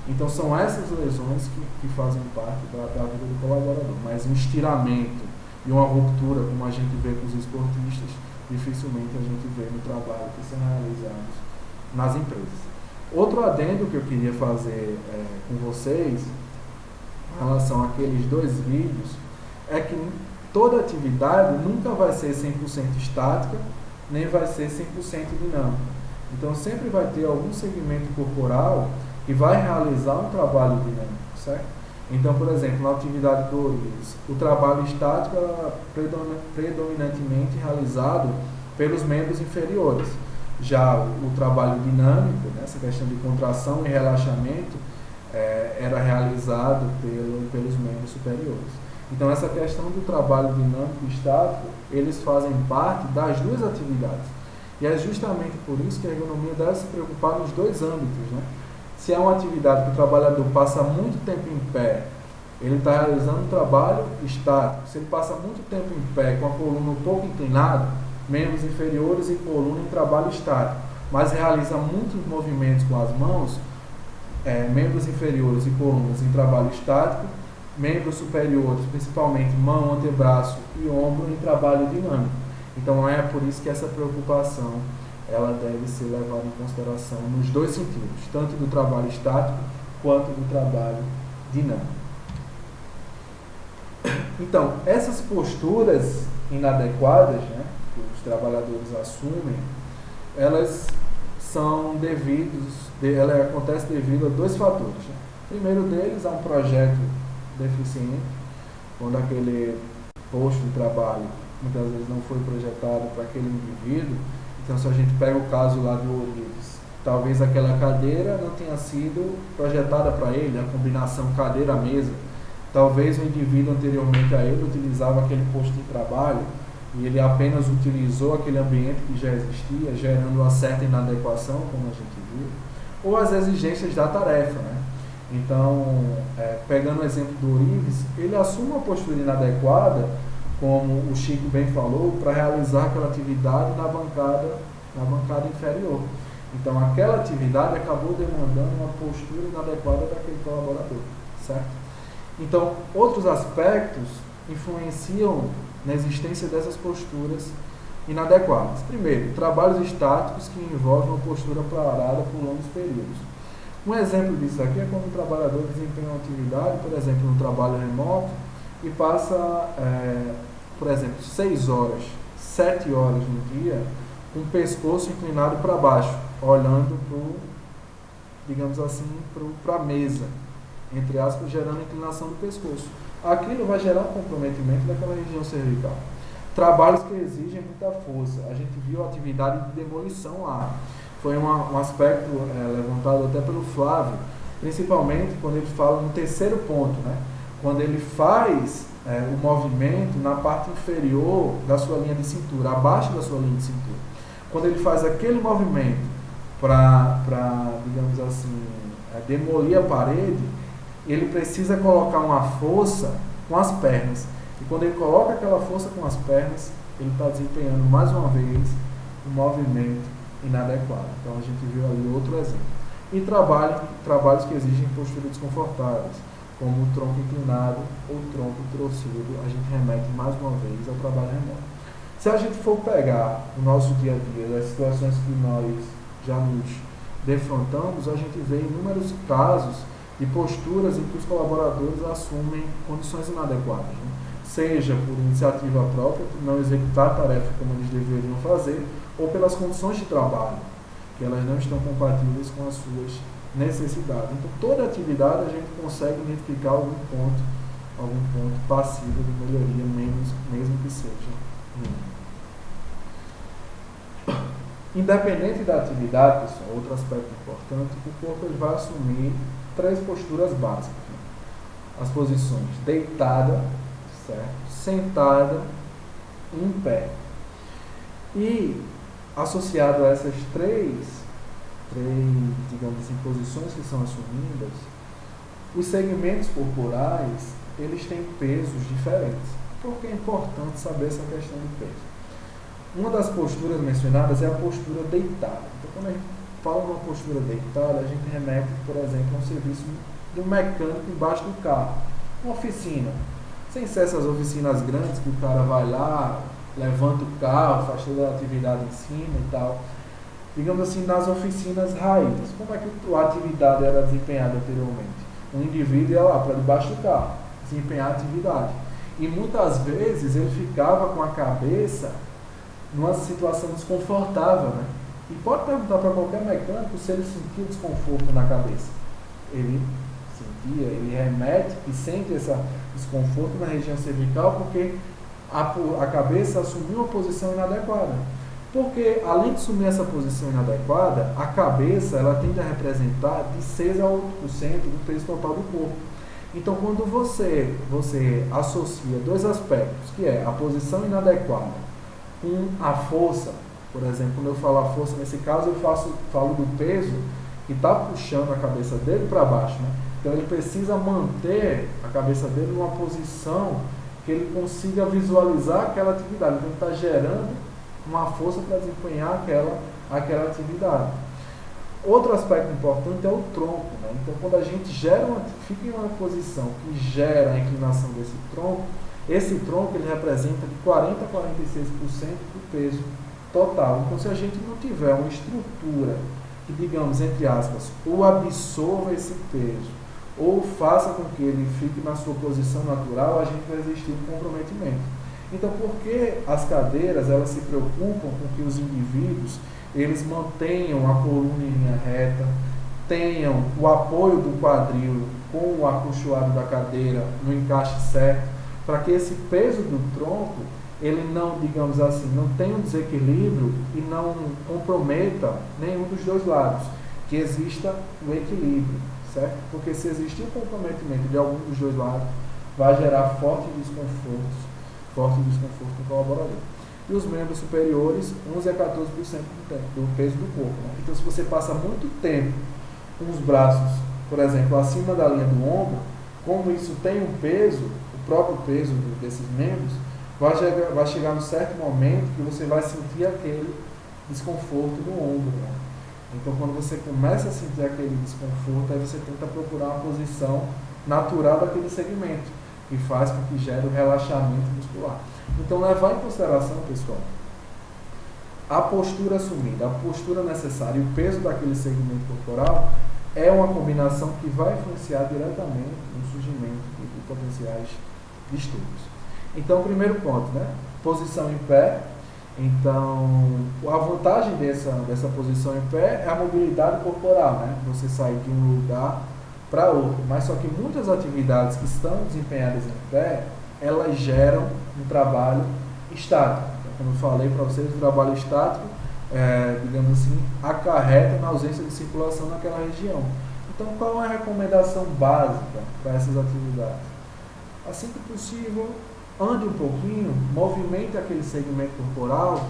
Então, são essas lesões que fazem parte da vida do colaborador. Mas um estiramento e uma ruptura, como a gente vê com os esportistas, dificilmente a gente vê no trabalho que são realizados nas empresas. Outro adendo que eu queria fazer com vocês, em relação àqueles dois vídeos, é que toda atividade nunca vai ser 100% estática, nem vai ser 100% dinâmica. Então, sempre vai ter algum segmento corporal que vai realizar um trabalho dinâmico, certo? Então, por exemplo, na atividade do Orives, o trabalho estático é predominantemente realizado pelos membros inferiores. Já o trabalho dinâmico, né, essa questão de contração e relaxamento, era realizado pelos membros superiores. Então, essa questão do trabalho dinâmico e estático, eles fazem parte das duas atividades. E é justamente por isso que a ergonomia deve se preocupar nos dois âmbitos, né? Se é uma atividade que o trabalhador passa muito tempo em pé, ele está realizando um trabalho estático. Se ele passa muito tempo em pé, com a coluna um pouco inclinada, membros inferiores e coluna em trabalho estático, mas realiza muitos movimentos com as mãos, membros inferiores e colunas em trabalho estático, membros superiores, principalmente mão, antebraço e ombro, em trabalho dinâmico. Então, é por isso que essa preocupação ela deve ser levada em consideração nos dois sentidos, tanto do trabalho estático quanto do trabalho dinâmico. Então, essas posturas inadequadas, né, que os trabalhadores assumem, elas são acontecem devido a dois fatores, né? O primeiro deles é um projeto deficiente, quando aquele posto de trabalho muitas vezes não foi projetado para aquele indivíduo. Então, se a gente pega o caso lá do Orives, talvez aquela cadeira não tenha sido projetada para ele, a combinação cadeira-mesa. Talvez o indivíduo anteriormente a ele utilizava aquele posto de trabalho e ele apenas utilizou aquele ambiente que já existia, gerando uma certa inadequação, como a gente viu, ou as exigências da tarefa, né? Então, pegando o exemplo do Orives, ele assume uma postura inadequada, como o Chico bem falou, para realizar aquela atividade na bancada inferior. Então, aquela atividade acabou demandando uma postura inadequada daquele colaborador, certo? Então, outros aspectos influenciam na existência dessas posturas inadequadas. Primeiro, trabalhos estáticos que envolvem uma postura parada por longos períodos. Um exemplo disso aqui é quando o trabalhador desempenha uma atividade, por exemplo, no trabalho remoto, e passa, por exemplo, 6 horas, 7 horas no dia, com o pescoço inclinado para baixo, olhando para a mesa, entre aspas, gerando inclinação do pescoço. Aquilo vai gerar um comprometimento daquela região cervical. Trabalhos que exigem muita força. A gente viu a atividade de demolição lá. Foi um aspecto levantado até pelo Flávio, principalmente quando ele fala no terceiro ponto, né? Quando ele faz o movimento na parte inferior da sua linha de cintura, abaixo da sua linha de cintura. Quando ele faz aquele movimento para digamos assim, demolir a parede, ele precisa colocar uma força com as pernas. E quando ele coloca aquela força com as pernas, ele está desempenhando mais uma vez um movimento inadequado. Então a gente viu ali outro exemplo. E trabalhos que exigem posturas desconfortáveis, como o tronco inclinado ou tronco torcido, a gente remete mais uma vez ao trabalho remoto. Se a gente for pegar o nosso dia a dia, as situações que nós já nos defrontamos, a gente vê inúmeros casos de posturas em que os colaboradores assumem condições inadequadas, né? Seja por iniciativa própria, por não executar a tarefa como eles deveriam fazer, ou pelas condições de trabalho, que elas não estão compatíveis com as suas necessidades. Então, toda atividade a gente consegue identificar algum ponto passivo de melhoria, mesmo que seja mínimo. Independente da atividade, pessoal, outro aspecto importante, o corpo ele vai assumir 3 posturas básicas, né? As posições deitada, certo? Sentada e em pé. E associado a essas três, digamos assim, posições que são assumidas, os segmentos corporais, eles têm pesos diferentes. Por que é importante saber essa questão do peso? Uma das posturas mencionadas é a postura deitada. Então, quando a gente fala numa postura deitada, a gente remete, por exemplo, a um serviço de um mecânico embaixo do carro. Uma oficina. Sem ser essas oficinas grandes que o cara vai lá, levanta o carro, faz toda a atividade em cima e tal. Digamos assim, nas oficinas raízes, como é que a atividade era desempenhada anteriormente? Um indivíduo ia lá para debaixo do carro, desempenhar a atividade. E muitas vezes ele ficava com a cabeça numa situação desconfortável, né? E pode perguntar para qualquer mecânico se ele sentia desconforto na cabeça. Ele sentia, ele remete e sente esse desconforto na região cervical porque a cabeça assumiu uma posição inadequada. Porque, além de assumir essa posição inadequada, a cabeça ela tende a representar de 6 a 8% do peso total do corpo. Então, quando você associa 2 aspectos, que é a posição inadequada com a força, por exemplo, quando eu falo a força, nesse caso eu falo do peso que está puxando a cabeça dele para baixo, né? Então ele precisa manter a cabeça dele numa posição que ele consiga visualizar aquela atividade. Então ele está gerando uma força para desempenhar aquela atividade. Outro aspecto importante é o tronco, né? Então quando a gente fica em uma posição que gera a inclinação desse tronco, esse tronco ele representa de 40% a 46% do peso total. Então, se a gente não tiver uma estrutura que, digamos, entre aspas, ou absorva esse peso, ou faça com que ele fique na sua posição natural, a gente vai existir um comprometimento. Então, por que as cadeiras elas se preocupam com que os indivíduos eles mantenham a coluna em linha reta, tenham o apoio do quadril com o acolchoado da cadeira no encaixe certo, para que esse peso do tronco, ele não, digamos assim, não tenha um desequilíbrio e não comprometa nenhum dos 2 lados, que exista o equilíbrio, certo? Porque se existir o comprometimento de algum dos 2 lados, vai gerar fortes desconfortos, forte desconforto do colaborador. E os membros superiores, 11 a 14% do peso do corpo. Né? Então, se você passa muito tempo com os braços, por exemplo, acima da linha do ombro, como isso tem um peso, o próprio peso desses membros, vai chegar num certo momento que você vai sentir aquele desconforto no ombro. Né? Então, quando você começa a sentir aquele desconforto, aí você tenta procurar uma posição natural daquele segmento, que faz com que gere o relaxamento muscular. Então, levar em consideração, pessoal, a postura assumida, a postura necessária e o peso daquele segmento corporal é uma combinação que vai influenciar diretamente no surgimento de potenciais distúrbios. Então, primeiro ponto, né? Posição em pé. Então, a vantagem dessa posição em pé é a mobilidade corporal, né? Você sair de um lugar para outro. Mas só que muitas atividades que estão desempenhadas em pé, elas geram um trabalho estático. Então, como eu falei para vocês, o trabalho estático, digamos assim, acarreta na ausência de circulação naquela região. Então, qual é a recomendação básica para essas atividades? Assim que possível, ande um pouquinho, movimente aquele segmento corporal,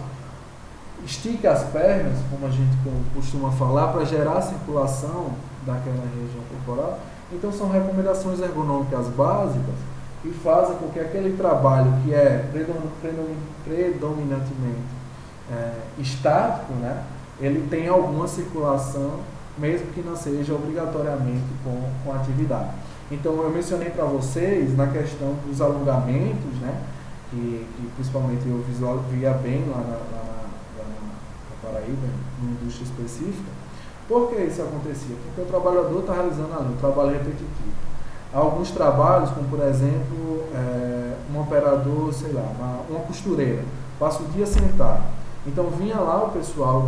estique as pernas, como a gente costuma falar, para gerar circulação daquela região corporal. Então, são recomendações ergonômicas básicas que fazem com que aquele trabalho que é predominantemente estático, né, ele tenha alguma circulação, mesmo que não seja obrigatoriamente com atividade. Então, eu mencionei para vocês na questão dos alongamentos, né, que principalmente eu via bem lá na Paraíba, em indústria específica. Por que isso acontecia? Porque o trabalhador está realizando ali um trabalho repetitivo. Há alguns trabalhos, como por exemplo, um operador, sei lá, uma costureira, passa o dia sentado. Então vinha lá o pessoal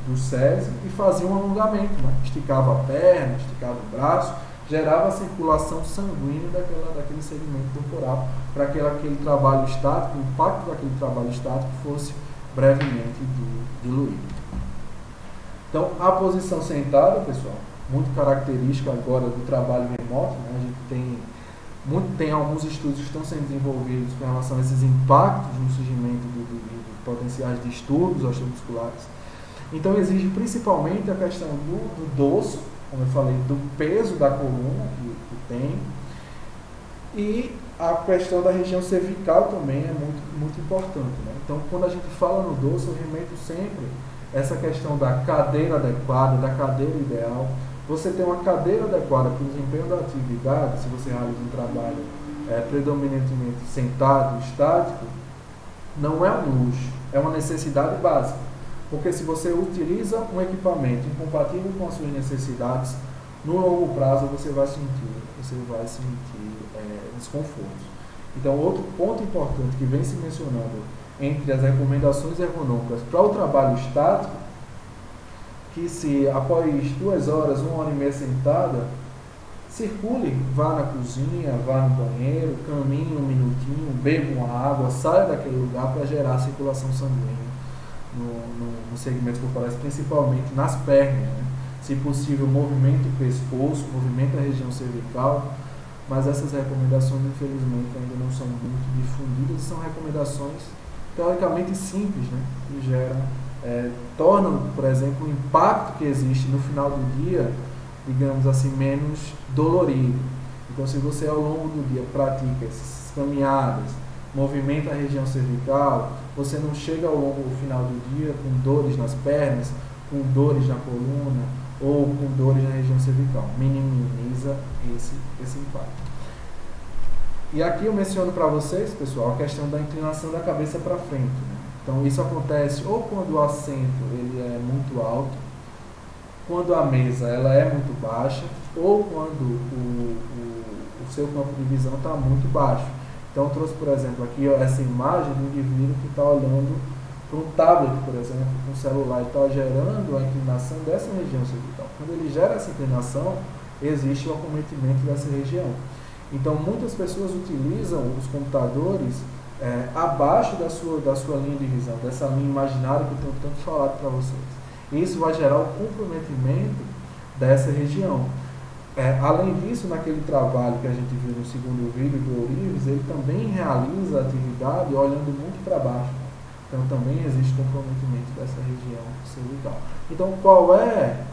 do SESI e fazia um alongamento, né? Esticava a perna, esticava o braço, gerava a circulação sanguínea daquele segmento corporal, para que aquele trabalho estático, o impacto daquele trabalho estático fosse brevemente diluído. Então, a posição sentada, pessoal, muito característica agora do trabalho remoto, né? A gente tem alguns estudos que estão sendo desenvolvidos com relação a esses impactos no surgimento de potenciais distúrbios osteomusculares. Então, exige principalmente a questão do dorso, como eu falei, do peso da coluna que tem, e a questão da região cervical também é muito, muito importante. Né? Então, quando a gente fala no dorso, eu remeto sempre essa questão da cadeira adequada, da cadeira ideal. Você tem uma cadeira adequada para o desempenho da atividade, se você realiza um trabalho predominantemente sentado, estático, não é um luxo, é uma necessidade básica. Porque se você utiliza um equipamento incompatível com as suas necessidades, no longo prazo você vai sentir desconforto. Então, outro ponto importante que vem se mencionando entre as recomendações ergonômicas para o trabalho estático, que se após 2 horas, 1 hora e meia sentada, circule, vá na cozinha, vá no banheiro, caminhe 1 minutinho, beba uma água, saia daquele lugar para gerar circulação sanguínea no segmento corporal, principalmente nas pernas. Né? Se possível, movimente o pescoço, movimente a região cervical, mas essas recomendações, infelizmente, ainda não são muito difundidas, são recomendações teoricamente simples, né? Que tornam, por exemplo, o impacto que existe no final do dia, digamos assim, menos dolorido. Então, se você ao longo do dia pratica essas caminhadas, movimenta a região cervical, você não chega ao longo do final do dia com dores nas pernas, com dores na coluna ou com dores na região cervical. Minimiza esse impacto. E aqui eu menciono para vocês, pessoal, a questão da inclinação da cabeça para frente. Né? Então, isso acontece ou quando o assento ele é muito alto, quando a mesa ela é muito baixa, ou quando o seu campo de visão está muito baixo. Então, eu trouxe, por exemplo, aqui essa imagem do indivíduo que está olhando para um tablet, por exemplo, com um celular, e está gerando a inclinação dessa região cervical. Quando ele gera essa inclinação, existe o acometimento dessa região. Então, muitas pessoas utilizam os computadores abaixo da sua linha de visão, dessa linha imaginária que eu tenho tanto falado para vocês. Isso vai gerar o comprometimento dessa região. Além disso, naquele trabalho que a gente viu no segundo vídeo do Ourives, ele também realiza a atividade olhando muito para baixo. Então também existe comprometimento dessa região cervical. Então qual é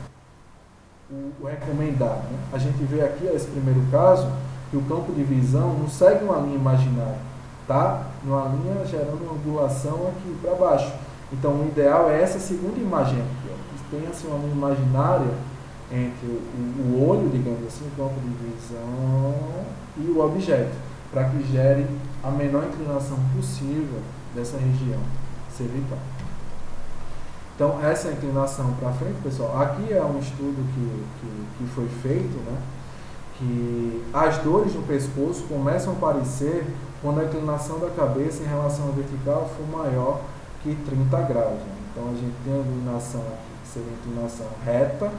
o recomendado? Né? A gente vê aqui, esse primeiro caso, que o campo de visão não segue uma linha imaginária, tá? Numa linha gerando uma angulação aqui para baixo. Então o ideal é essa segunda imagem aqui, ó, que tem assim uma linha imaginária entre o olho, digamos assim, o campo de visão e o objeto, para que gere a menor inclinação possível dessa região cervical. Então, essa é a inclinação para frente, pessoal. Aqui é um estudo que foi feito, né, que as dores no pescoço começam a aparecer quando a inclinação da cabeça em relação à vertical for maior que 30 graus. Né? Então, a gente tem a inclinação aqui, que seria a inclinação reta,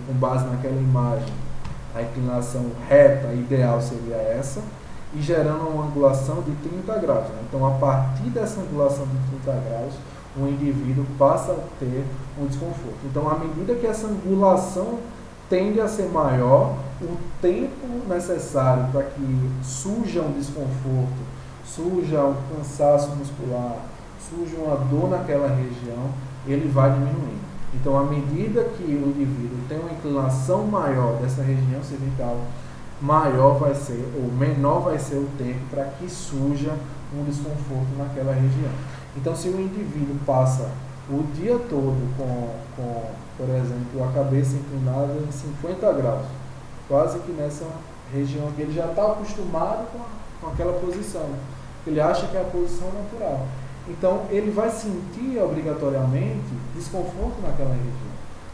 com base naquela imagem, a inclinação reta ideal seria essa, e gerando uma angulação de 30 graus. Né? Então, a partir dessa angulação de 30 graus, o indivíduo passa a ter um desconforto. Então, à medida que essa angulação tende a ser maior, o tempo necessário para que surja um desconforto, surja um cansaço muscular, surja uma dor naquela região, ele vai diminuindo. Então, à medida que o indivíduo tem uma inclinação maior dessa região cervical, maior vai ser, ou menor vai ser o tempo para que surja um desconforto naquela região. Então, se o indivíduo passa o dia todo com, por exemplo, a cabeça inclinada em 50 graus, quase que nessa região que ele já está acostumado com aquela posição, ele acha que é a posição natural. Então, ele vai sentir obrigatoriamente desconforto naquela região,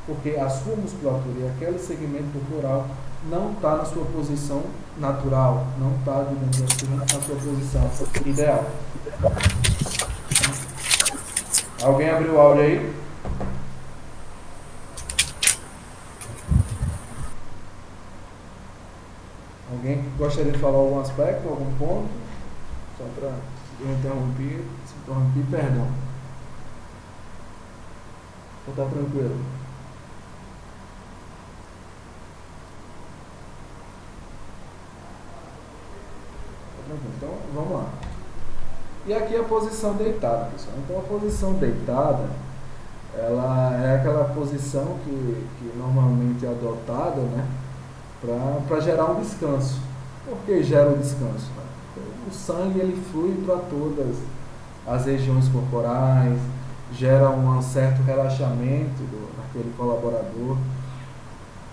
porque a sua musculatura e aquele segmento corporal não está na sua posição natural, não está, digamos assim, na sua posição ideal. Alguém abriu o áudio aí? Alguém gostaria de falar algum aspecto, algum ponto? Só para eu interromper, perdão. Ou tá tranquilo? Tá tranquilo. Então, vamos lá. E aqui a posição deitada, pessoal. Então, a posição deitada, ela é aquela posição que normalmente é adotada, né, para gerar um descanso. Por que gera o descanso? Né? O sangue ele flui para todas as regiões corporais, gera um certo relaxamento daquele colaborador,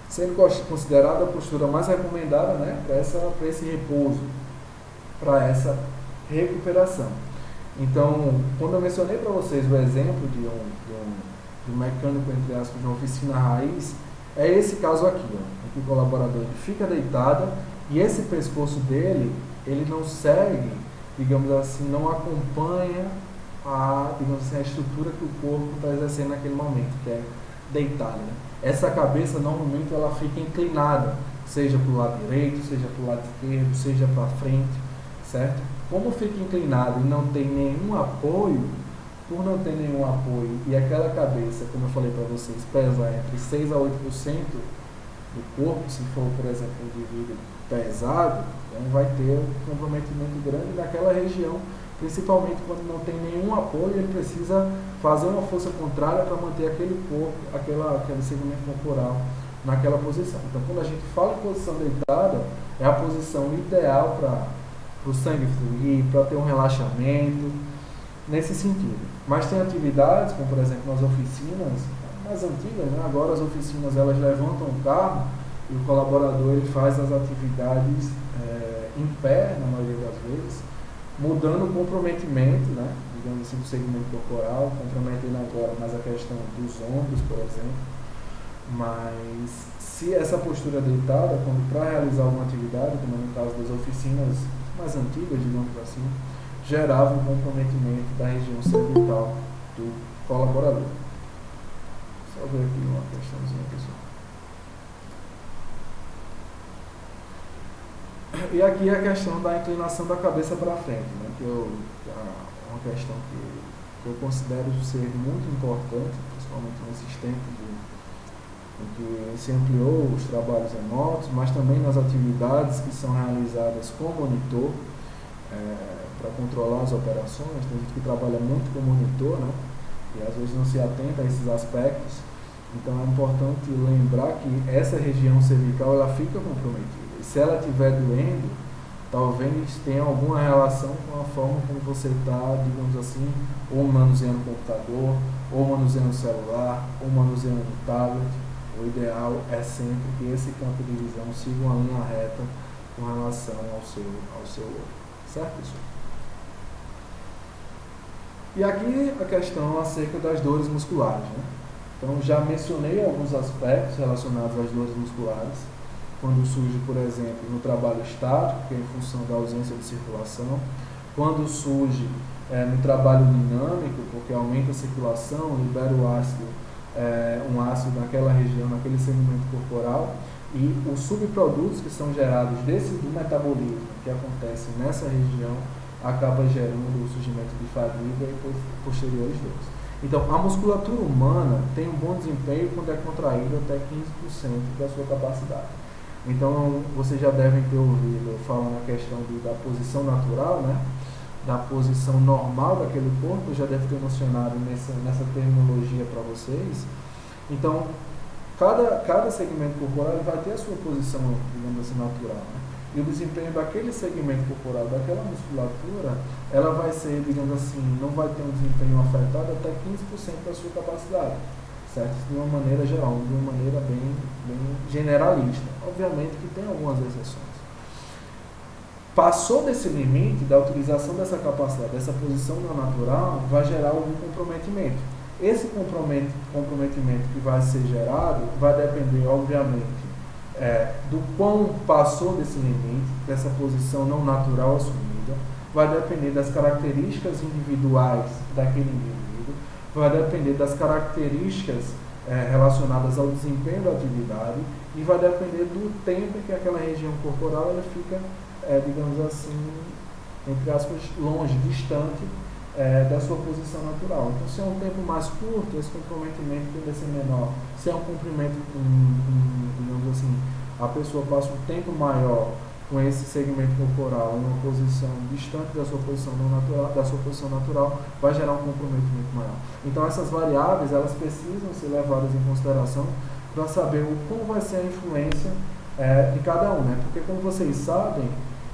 sendo considerada a postura mais recomendada, né, para esse repouso, para essa recuperação. Então, quando eu mencionei para vocês o exemplo de um mecânico, entre aspas, de uma oficina raiz, é esse caso aqui, ó, em que o colaborador ele fica deitado e esse pescoço dele, ele não segue, digamos assim, não acompanha digamos assim, a estrutura que o corpo está exercendo naquele momento, que é deitar. Né? Essa cabeça, normalmente, ela fica inclinada, seja para o lado direito, seja para o lado esquerdo, seja para frente, certo? Como fica inclinado e não tem nenhum apoio, por não ter nenhum apoio, e aquela cabeça, como eu falei para vocês, pesa entre 6 a 8% do corpo, se for, por exemplo, um indivíduo pesado, então vai ter um comprometimento grande naquela região, principalmente quando não tem nenhum apoio, ele precisa fazer uma força contrária para manter aquele corpo, aquele segmento corporal naquela posição. Então, quando a gente fala em posição deitada, é a posição ideal para o sangue fluir, para ter um relaxamento, nesse sentido. Mas tem atividades, como por exemplo nas oficinas mais antigas, né? Agora as oficinas elas levantam o carro e o colaborador ele faz as atividades em pé, na maioria das vezes, mudando o comprometimento, né? Digamos assim, do segmento corporal, comprometendo agora mais a questão dos ombros, por exemplo. Mas se essa postura deitada, quando para realizar alguma atividade, como no caso das oficinas mais antigas, digamos assim, gerava um comprometimento da região cervical do colaborador. Só ver aqui uma questãozinha, pessoal. E aqui a questão da inclinação da cabeça para frente, né? Que é uma questão que eu considero ser muito importante, principalmente nesses tempos em que se ampliou os trabalhos remotos, mas também nas atividades que são realizadas com monitor, para controlar as operações. Tem gente que trabalha muito com monitor, né? E às vezes não se atenta a esses aspectos. Então é importante lembrar que essa região cervical ela fica comprometida. E se ela estiver doendo, talvez tenha alguma relação com a forma como você está, digamos assim, ou manuseando o computador, ou manuseando o celular, ou manuseando o tablet. O ideal é sempre que esse campo de visão siga uma linha reta com relação ao seu olho. Certo, pessoal? E aqui a questão acerca das dores musculares, né? Então, já mencionei alguns aspectos relacionados às dores musculares, quando surge, por exemplo, no trabalho estático, que é em função da ausência de circulação, quando surge no trabalho dinâmico, porque aumenta a circulação, libera o ácido, um ácido naquela região, naquele segmento corporal, e os subprodutos que são gerados do metabolismo que acontece nessa região acaba gerando o surgimento de fadiga e posteriores dores. Então, a musculatura humana tem um bom desempenho quando é contraída até 15% da sua capacidade. Então, vocês já devem ter ouvido falar na questão da posição natural, né? Da posição normal daquele corpo, eu já deve ter mencionado nessa terminologia para vocês. Então, cada segmento corporal vai ter a sua posição, digamos assim, natural, né? E o desempenho daquele segmento corporal, daquela musculatura, ela vai ser, digamos assim, não vai ter um desempenho afetado até 15% da sua capacidade, certo? De uma maneira geral, de uma maneira bem generalista. Obviamente que tem algumas exceções. Passou desse limite da utilização dessa capacidade, dessa posição não natural, vai gerar algum comprometimento. Esse comprometimento que vai ser gerado vai depender, obviamente, do quão passou desse limite, dessa posição não natural assumida, vai depender das características individuais daquele indivíduo, vai depender das características relacionadas ao desempenho da atividade e vai depender do tempo em que aquela região corporal ela fica, digamos assim, entre aspas, longe, distante da sua posição natural. Então, se é um tempo mais curto, esse comprometimento tende a ser menor. Se é um comprimento, digamos assim, a pessoa passa um tempo maior com esse segmento corporal em uma posição distante da sua posição não natural, vai gerar um comprometimento maior. Então, essas variáveis, elas precisam ser levadas em consideração para saber como vai ser a influência de cada um, né? Porque, como vocês sabem,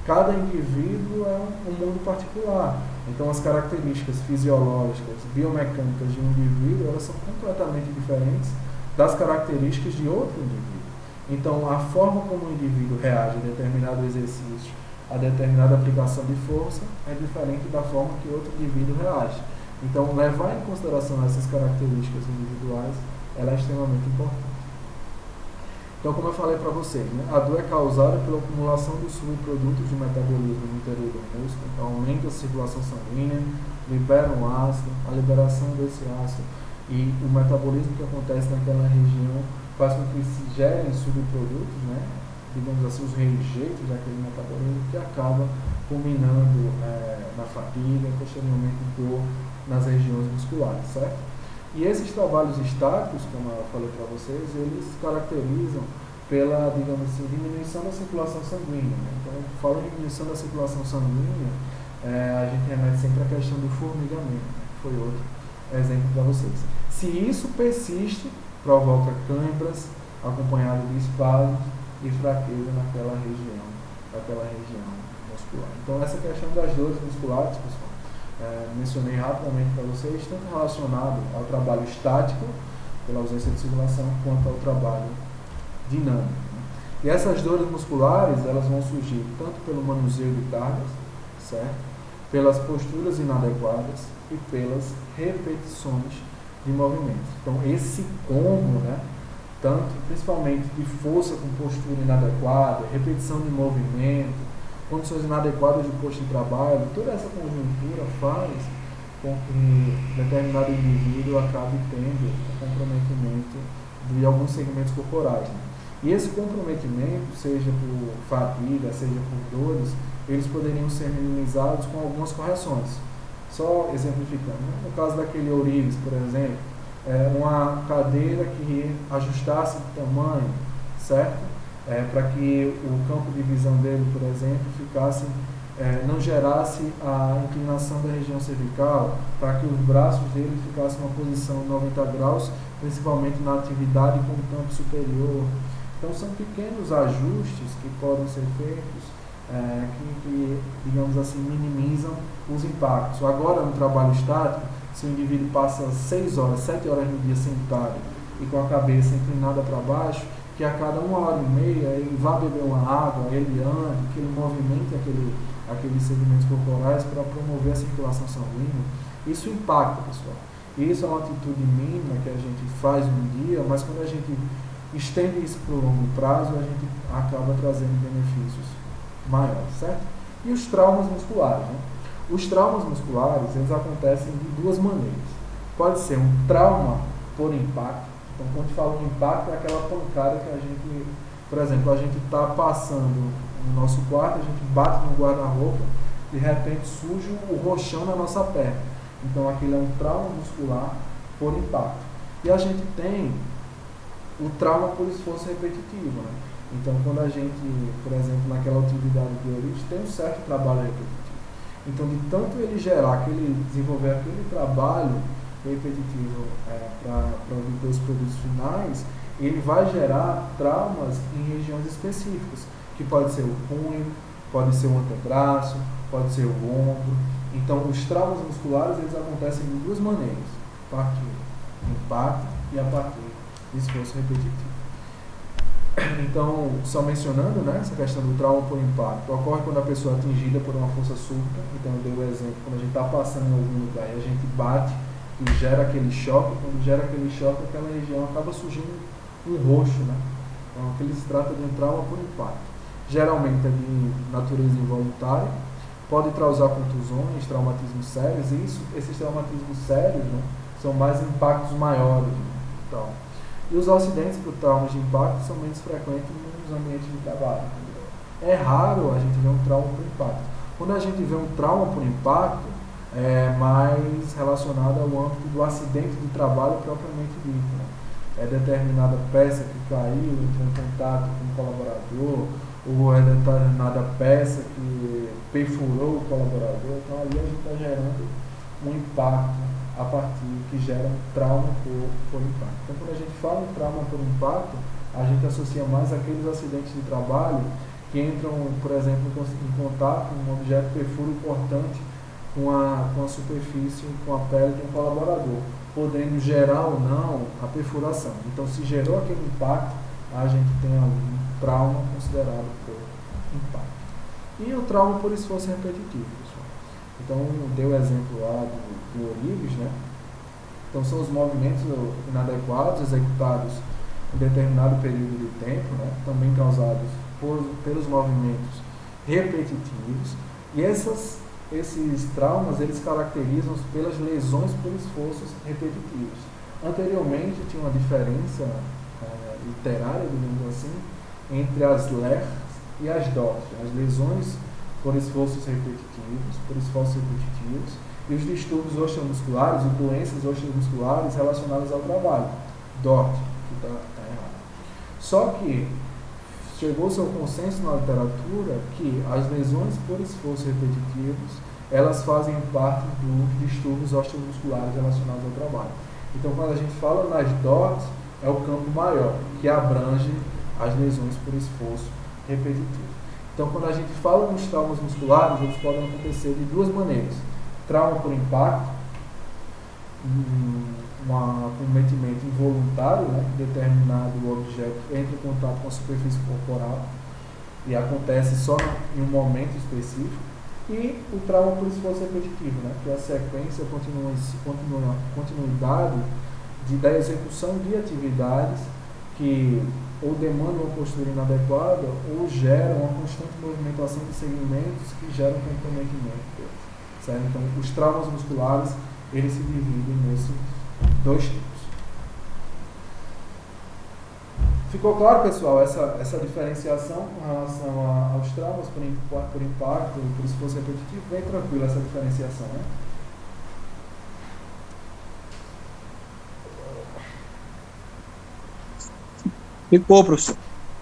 cada indivíduo é um mundo particular. Então, as características fisiológicas, biomecânicas de um indivíduo, elas são completamente diferentes das características de outro indivíduo. Então, a forma como o indivíduo reage a determinado exercício, a determinada aplicação de força, é diferente da forma que outro indivíduo reage. Então, levar em consideração essas características individuais, ela é extremamente importante. Então, como eu falei para vocês, né, a dor é causada pela acumulação dos subprodutos de metabolismo no interior do músculo, então aumenta a circulação sanguínea, libera um ácido, a liberação desse ácido e o metabolismo que acontece naquela região faz com que se gerem subprodutos, né, digamos assim, os rejeitos daquele metabolismo que acaba culminando na fadiga e posteriormente dor nas regiões musculares, certo? E esses trabalhos estáticos, como eu falei para vocês, eles caracterizam pela, digamos assim, diminuição da circulação sanguínea, né? Então, falo em diminuição da circulação sanguínea, a gente remete sempre à questão do formigamento, né? Foi outro exemplo para vocês. Se isso persiste, provoca câimbras, acompanhado de espasmos e fraqueza naquela região muscular. Então, essa questão das dores musculares, pessoal, mencionei rapidamente para vocês, tanto relacionado ao trabalho estático, pela ausência de circulação, quanto ao trabalho dinâmico, né? E essas dores musculares, elas vão surgir tanto pelo manuseio de cargas, certo? Pelas posturas inadequadas e pelas repetições de movimentos. Então, esse combo, né, tanto principalmente de força com postura inadequada, repetição de movimento, condições inadequadas de posto de trabalho, toda essa conjuntura faz com que determinado indivíduo acabe tendo o comprometimento de alguns segmentos corporais, né? E esse comprometimento, seja por fadiga, seja por dores, eles poderiam ser minimizados com algumas correções. Só exemplificando, né? No caso daquele ourives, por exemplo, uma cadeira que ajustasse de tamanho, certo? Para que o campo de visão dele, por exemplo, ficasse, não gerasse a inclinação da região cervical, para que os braços dele ficassem numa posição 90 graus, principalmente na atividade com o campo superior. Então são pequenos ajustes que podem ser feitos, que, digamos assim, minimizam os impactos. Agora, no trabalho estático, se o indivíduo passa 6 horas, 7 horas no dia sentado e com a cabeça inclinada para baixo, que a cada 1h30 ele vá beber uma água, ele ande, que ele movimente aqueles segmentos corporais para promover a circulação sanguínea, isso impacta, pessoal. Isso é uma atitude mínima que a gente faz um dia, mas quando a gente estende isso para o longo prazo, a gente acaba trazendo benefícios maiores, certo? E os traumas musculares, né? Os traumas musculares, eles acontecem de duas maneiras. Pode ser um trauma por impacto. Então, quando a gente fala um impacto, é aquela pancada que a gente, por exemplo, a gente está passando no nosso quarto, a gente bate no guarda-roupa, de repente surge o roxão na nossa perna. Então, aquilo é um trauma muscular por impacto. E a gente tem o trauma por esforço repetitivo, né? Então, quando a gente, por exemplo, naquela atividade de origem, tem um certo trabalho repetitivo. Então, de tanto ele desenvolver aquele trabalho repetitivo para obter os produtos finais, ele vai gerar traumas em regiões específicas, que pode ser o punho, pode ser o antebraço, pode ser o ombro. Então, os traumas musculares, eles acontecem de duas maneiras: a partir do impacto e a partir do esforço repetitivo. Então, só mencionando, né, essa questão do trauma por impacto, ocorre quando a pessoa é atingida por uma força súbita. Então, eu dei o exemplo, quando a gente está passando em algum lugar e a gente bate e gera aquele choque. Quando gera aquele choque, aquela região acaba surgindo um roxo, né? Então, aquele se trata de um trauma por impacto. Geralmente é de natureza involuntária, pode causar contusões, traumatismos sérios, e esses traumatismos sérios, né, são mais impactos maiores, né? Então, e os acidentes por traumas de impacto são menos frequentes nos ambientes de trabalho. É raro a gente ver um trauma por impacto. Quando a gente vê um trauma por impacto, é mais relacionado ao âmbito do acidente de trabalho propriamente dito, né? É determinada peça que caiu, entrou em contato com o colaborador, ou é determinada peça que perfurou o colaborador. Então ali a gente está gerando um impacto a partir que gera um trauma por impacto. Então, quando a gente fala em trauma por impacto, a gente associa mais aqueles acidentes de trabalho que entram, por exemplo, em contato com um objeto perfuro importante com a superfície, com a pele de um colaborador, podendo gerar ou não a perfuração. Então, se gerou aquele impacto, a gente tem ali um trauma considerado por impacto. E o trauma por esforço repetitivo, pessoal. Então, deu o exemplo lá do Orives, né? Então, são os movimentos inadequados executados em determinado período de tempo, né? Também causados pelos movimentos repetitivos. E esses traumas, eles caracterizam pelas lesões por esforços repetitivos. Anteriormente, tinha uma diferença literária, digamos assim, entre as LERs e as DORs, as lesões por esforços repetitivos, e os distúrbios osteomusculares, ou doenças osteomusculares relacionadas ao trabalho, DORT, que está errado. Só que chegou-se ao consenso na literatura que as lesões por esforços repetitivos, elas fazem parte dos distúrbios osteomusculares relacionados ao trabalho. Então, quando a gente fala nas DORTs, é o campo maior, que abrange as lesões por esforço repetitivo. Então, quando a gente fala nos traumas musculares, eles podem acontecer de duas maneiras: trauma por impacto, um cometimento involuntário, né, que determinado objeto entra em contato com a superfície corporal e acontece só em um momento específico, e o trauma por esforço repetitivo, né, que é a sequência, continuidade da execução de atividades que ou demandam uma postura inadequada ou geram uma constante movimentação de segmentos que geram comprometimento. Certo? Então, os traumas musculares, eles se dividem nesses dois tipos. Ficou claro, pessoal, essa diferenciação com relação aos traumas por impacto e por esforço repetitivo? Bem tranquila essa diferenciação, né? Ficou, professor.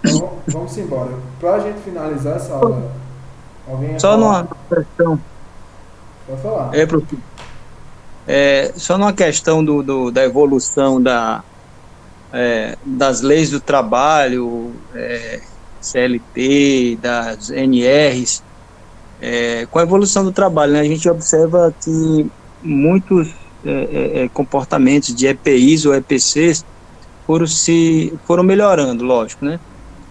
Então, vamos embora. Para a gente finalizar essa aula, alguém ia Só falar? numa questão, Pode falar. professor, só numa questão da evolução das leis do trabalho, CLT, das NRs, com a evolução do trabalho, né, a gente observa que muitos comportamentos de EPIs ou EPCs foram melhorando, lógico, né?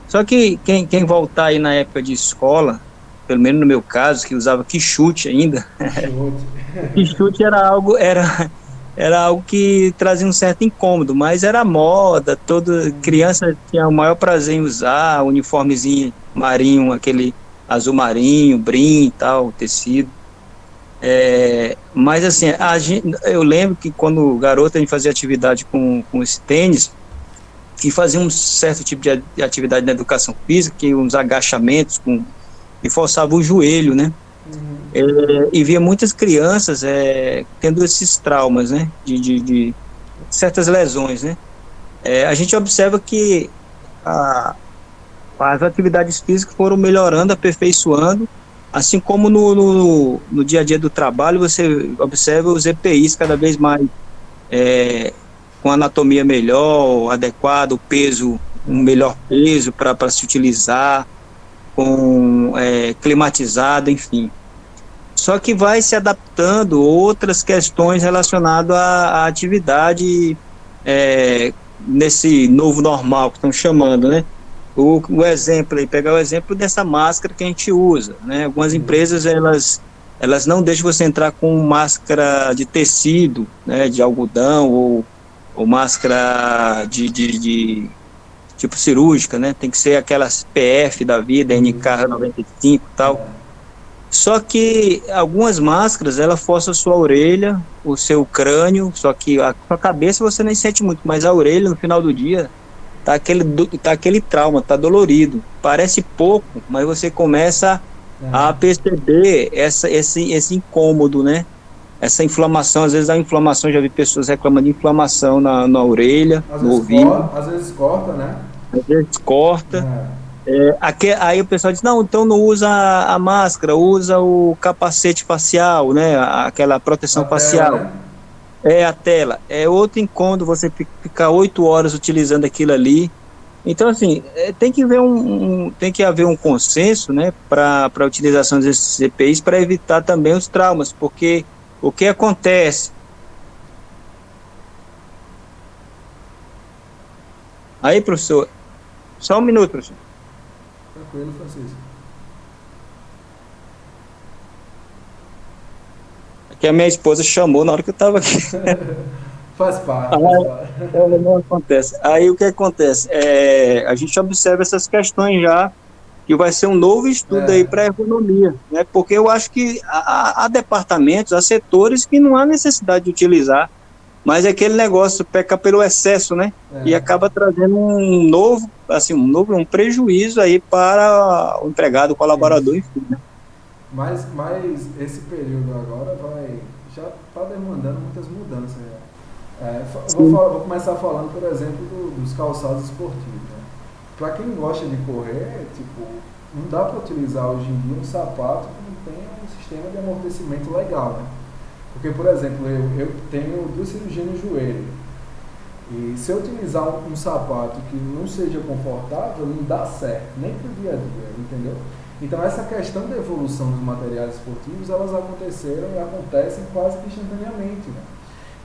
Só que quem voltar aí na época de escola, pelo menos no meu caso, que usava quichute ainda, quichute era algo que trazia um certo incômodo, mas era moda, toda criança tinha o maior prazer em usar, uniformezinho marinho, aquele azul marinho, brim e tal, tecido. Mas assim, eu lembro que quando garoto a gente fazia atividade com esse tênis, e fazia um certo tipo de atividade na educação física, que uns agachamentos, e forçava o joelho, né? E via muitas crianças tendo esses traumas, né? De certas lesões, né? A gente observa que as atividades físicas foram melhorando, aperfeiçoando, assim como no dia a dia do trabalho, você observa os EPIs cada vez mais com anatomia melhor, adequada, o peso, um melhor peso para se utilizar, climatizado, enfim. Só que vai se adaptando outras questões relacionadas à atividade nesse novo normal que estão chamando, né? O exemplo aí, pegar o exemplo dessa máscara que a gente usa, né? Algumas empresas, elas não deixam você entrar com máscara de tecido, né? De algodão ou máscara de tipo cirúrgica, né? Tem que ser aquelas PF da vida, NK95 e tal. Só que algumas máscaras, ela força a sua orelha, o seu crânio, só que a sua cabeça você nem sente muito, mas a orelha no final do dia tá aquele trauma, tá dolorido. Parece pouco, mas você começa a perceber esse incômodo, né? Essa inflamação, às vezes a inflamação, já vi pessoas reclamando de inflamação na orelha, no ouvido. Às vezes corta, né? Às vezes corta. Aí o pessoal diz, não, então não usa a máscara, usa o capacete facial, né? Aquela proteção facial. Tela, né? A tela. É outro incômodo você ficar 8 horas utilizando aquilo ali. Então, assim, tem que haver um consenso, né, para a utilização desses EPIs para evitar também os traumas, porque o que acontece? Aí, professor, só um minuto, professor. Tranquilo, Francisco. Aqui a minha esposa chamou na hora que eu estava aqui. Faz parte. Não acontece. Aí o que acontece? A gente observa essas questões já, que vai ser um novo estudo aí para a ergonomia, né? Porque eu acho que há departamentos, há setores que não há necessidade de utilizar, mas é aquele negócio peca pelo excesso, né? E acaba trazendo um prejuízo aí para o empregado, o colaborador, enfim, né? Mas esse período agora já está demandando muitas mudanças. Vou começar falando, por exemplo, dos calçados esportivos. Né? Para quem gosta de correr, não dá para utilizar hoje em dia um sapato que não tenha um sistema de amortecimento legal, né? Porque, por exemplo, eu tenho 2 cirurgias no joelho. E se eu utilizar um sapato que não seja confortável, não dá certo, nem para o dia a dia, entendeu? Então, essa questão da evolução dos materiais esportivos, elas aconteceram e acontecem quase que instantaneamente, né?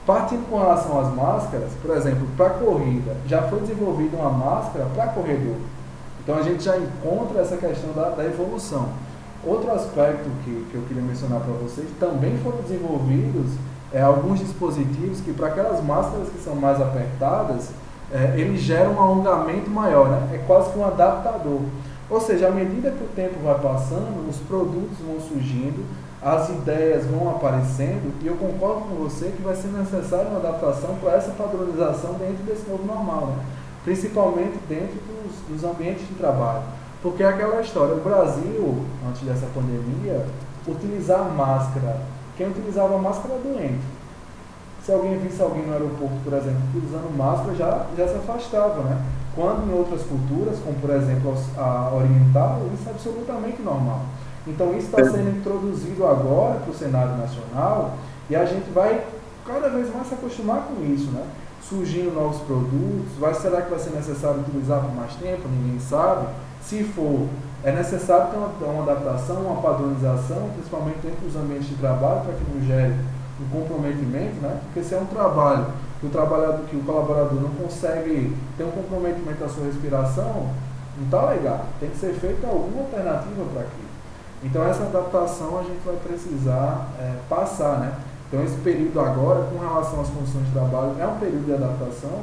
Partindo com relação às máscaras, por exemplo, para corrida, já foi desenvolvida uma máscara para corredor. Então, a gente já encontra essa questão da evolução. Outro aspecto que eu queria mencionar para vocês, também foram desenvolvidos alguns dispositivos que, para aquelas máscaras que são mais apertadas, eles geram um alongamento maior, né? É quase que um adaptador. Ou seja, à medida que o tempo vai passando, os produtos vão surgindo, as ideias vão aparecendo, e eu concordo com você que vai ser necessária uma adaptação para essa padronização dentro desse novo normal, né? Principalmente dentro dos ambientes de trabalho. Porque é aquela história, o Brasil, antes dessa pandemia, utilizar máscara, quem utilizava máscara era doente. Se alguém visse alguém no aeroporto, por exemplo, usando máscara, já se afastava, né? quando em outras culturas, como por exemplo a oriental, isso é absolutamente normal. Então isso está sendo introduzido agora para o cenário nacional e a gente vai cada vez mais se acostumar com isso, né? Surgindo novos produtos, será que vai ser necessário utilizar por mais tempo? Ninguém sabe. Se for, é necessário ter uma adaptação, uma padronização, principalmente entre os ambientes de trabalho, para que não gere um comprometimento, né? Porque se é um trabalho que o colaborador não consegue ter um comprometimento da sua respiração, não está legal. Tem que ser feita alguma alternativa para aquilo. Então essa adaptação a gente vai precisar passar, né? Então esse período agora, com relação às condições de trabalho, é um período de adaptação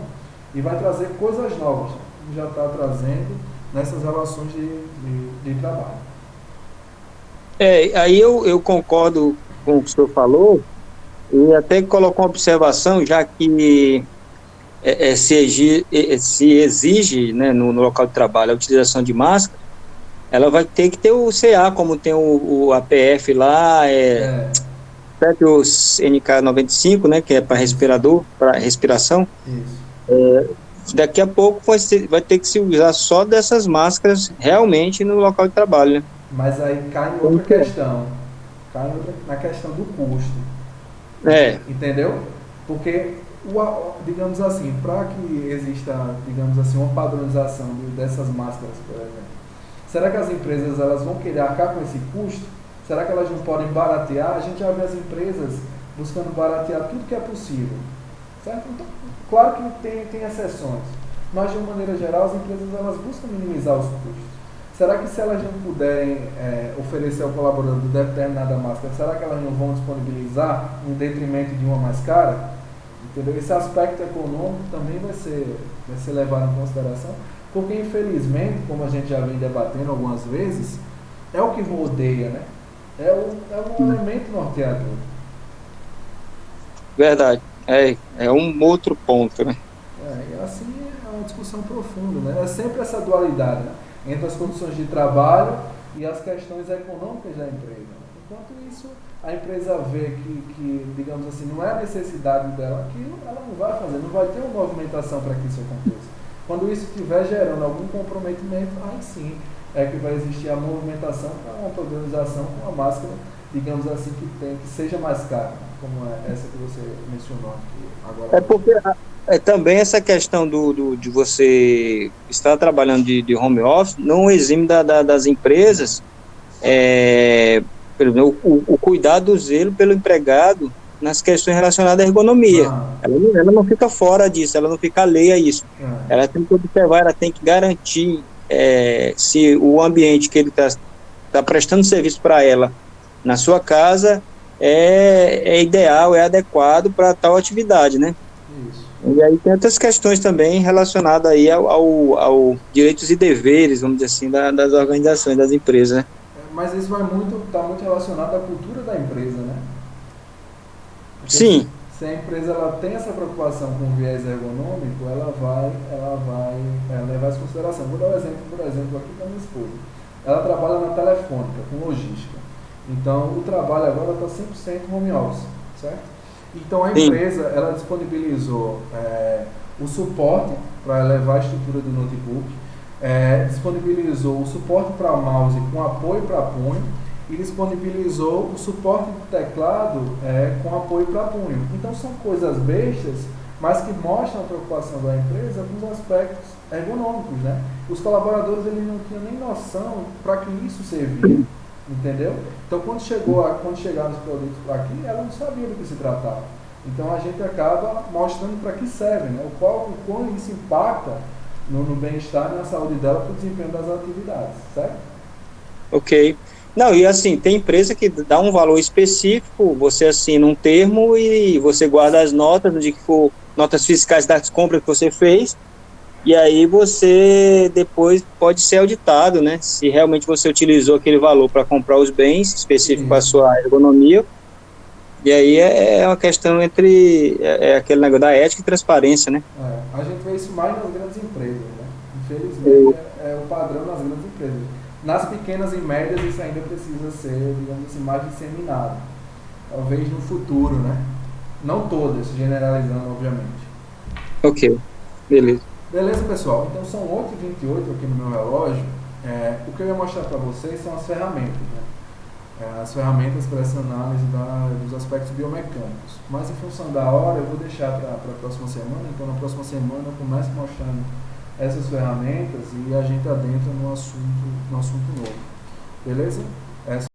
e vai trazer coisas novas, que já está trazendo nessas relações de trabalho. Aí eu concordo com o que o senhor falou, e até colocou uma observação, já que se exige, né, no local de trabalho a utilização de máscara, ela vai ter que ter o CA, como tem o APF lá, o NK95, né, que é para respirador, para respiração. Isso. Daqui a pouco vai ter que se usar só dessas máscaras realmente no local de trabalho, né? Mas aí cai em outra questão, na questão do custo. Entendeu? Porque, digamos assim, para que exista, digamos assim, uma padronização dessas máscaras, por exemplo, será que as empresas elas vão querer arcar com esse custo? Será que elas não podem baratear? A gente já vê as empresas buscando baratear tudo que é possível, certo? Então, claro que tem exceções, mas de uma maneira geral as empresas elas buscam minimizar os custos. Será que se elas não puderem oferecer ao colaborador determinada máscara, será que elas não vão disponibilizar em detrimento de uma mais cara? Entendeu? Esse aspecto econômico também vai ser levado em consideração, porque infelizmente, como a gente já vem debatendo algumas vezes, é o que rodeia, né? É um elemento norteador. Verdade. É um outro ponto, né? E assim é uma discussão profunda, né? É sempre essa dualidade, né? Entre as condições de trabalho e as questões econômicas da empresa. Enquanto isso, a empresa vê que, digamos assim, não é a necessidade dela aquilo, ela não vai fazer, não vai ter uma movimentação para que isso aconteça. Quando isso estiver gerando algum comprometimento, aí sim é que vai existir a movimentação para uma padronização com uma máscara, digamos assim, que seja mais cara, como é essa que você mencionou aqui agora. Porque também essa questão de você estar trabalhando de home office não exime das empresas o cuidado, o zelo pelo empregado nas questões relacionadas à ergonomia. Ela não fica fora disso, ela não fica alheia a isso. Ela tem que observar, ela tem que garantir se o ambiente que ele está prestando serviço para ela na sua casa é ideal, é adequado para tal atividade, né? Isso. E aí tem outras questões também relacionadas aí ao direitos e deveres, vamos dizer assim, das organizações, das empresas, né? Mas isso está muito relacionado à cultura da empresa, né? Porque sim. Se a empresa ela tem essa preocupação com o viés ergonômico, ela vai levar isso em consideração. Vou dar um exemplo, por exemplo, aqui da minha esposa. Ela trabalha na Telefônica, com logística. Então, o trabalho agora está 100% home office, certo? Então, a empresa, ela disponibilizou o suporte para levar a estrutura do notebook, disponibilizou o suporte para mouse com apoio para punho e disponibilizou o suporte do teclado com apoio para punho. Então, são coisas bestas, mas que mostram a preocupação da empresa com os aspectos ergonômicos, né? Os colaboradores eles não tinham nem noção para que isso servia. Entendeu? Então, quando chegaram os produtos para aqui, ela não sabia do que se tratava. Então, a gente acaba mostrando para que serve, né? O quão isso impacta no bem-estar e na saúde dela para o desempenho das atividades, certo? Ok. Não, e assim, tem empresa que dá um valor específico, você assina um termo e você guarda as notas, no dia que for notas fiscais das compras que você fez, e aí você depois pode ser auditado, né? Se realmente você utilizou aquele valor para comprar os bens específicos para a sua ergonomia. E aí é uma questão entre aquele negócio da ética e transparência, né? A gente vê isso mais nas grandes empresas, né? Infelizmente é o padrão nas grandes empresas. Nas pequenas e médias isso ainda precisa ser, digamos assim, mais disseminado. Talvez no futuro, né? Não todas, generalizando, obviamente. Ok, beleza. Beleza, pessoal? Então são 8h28 aqui no meu relógio. O que eu ia mostrar para vocês são as ferramentas, né? As ferramentas para essa análise dos aspectos biomecânicos. Mas em função da hora, eu vou deixar para a próxima semana. Então, na próxima semana, eu começo mostrando essas ferramentas e a gente adentra no assunto novo. Beleza?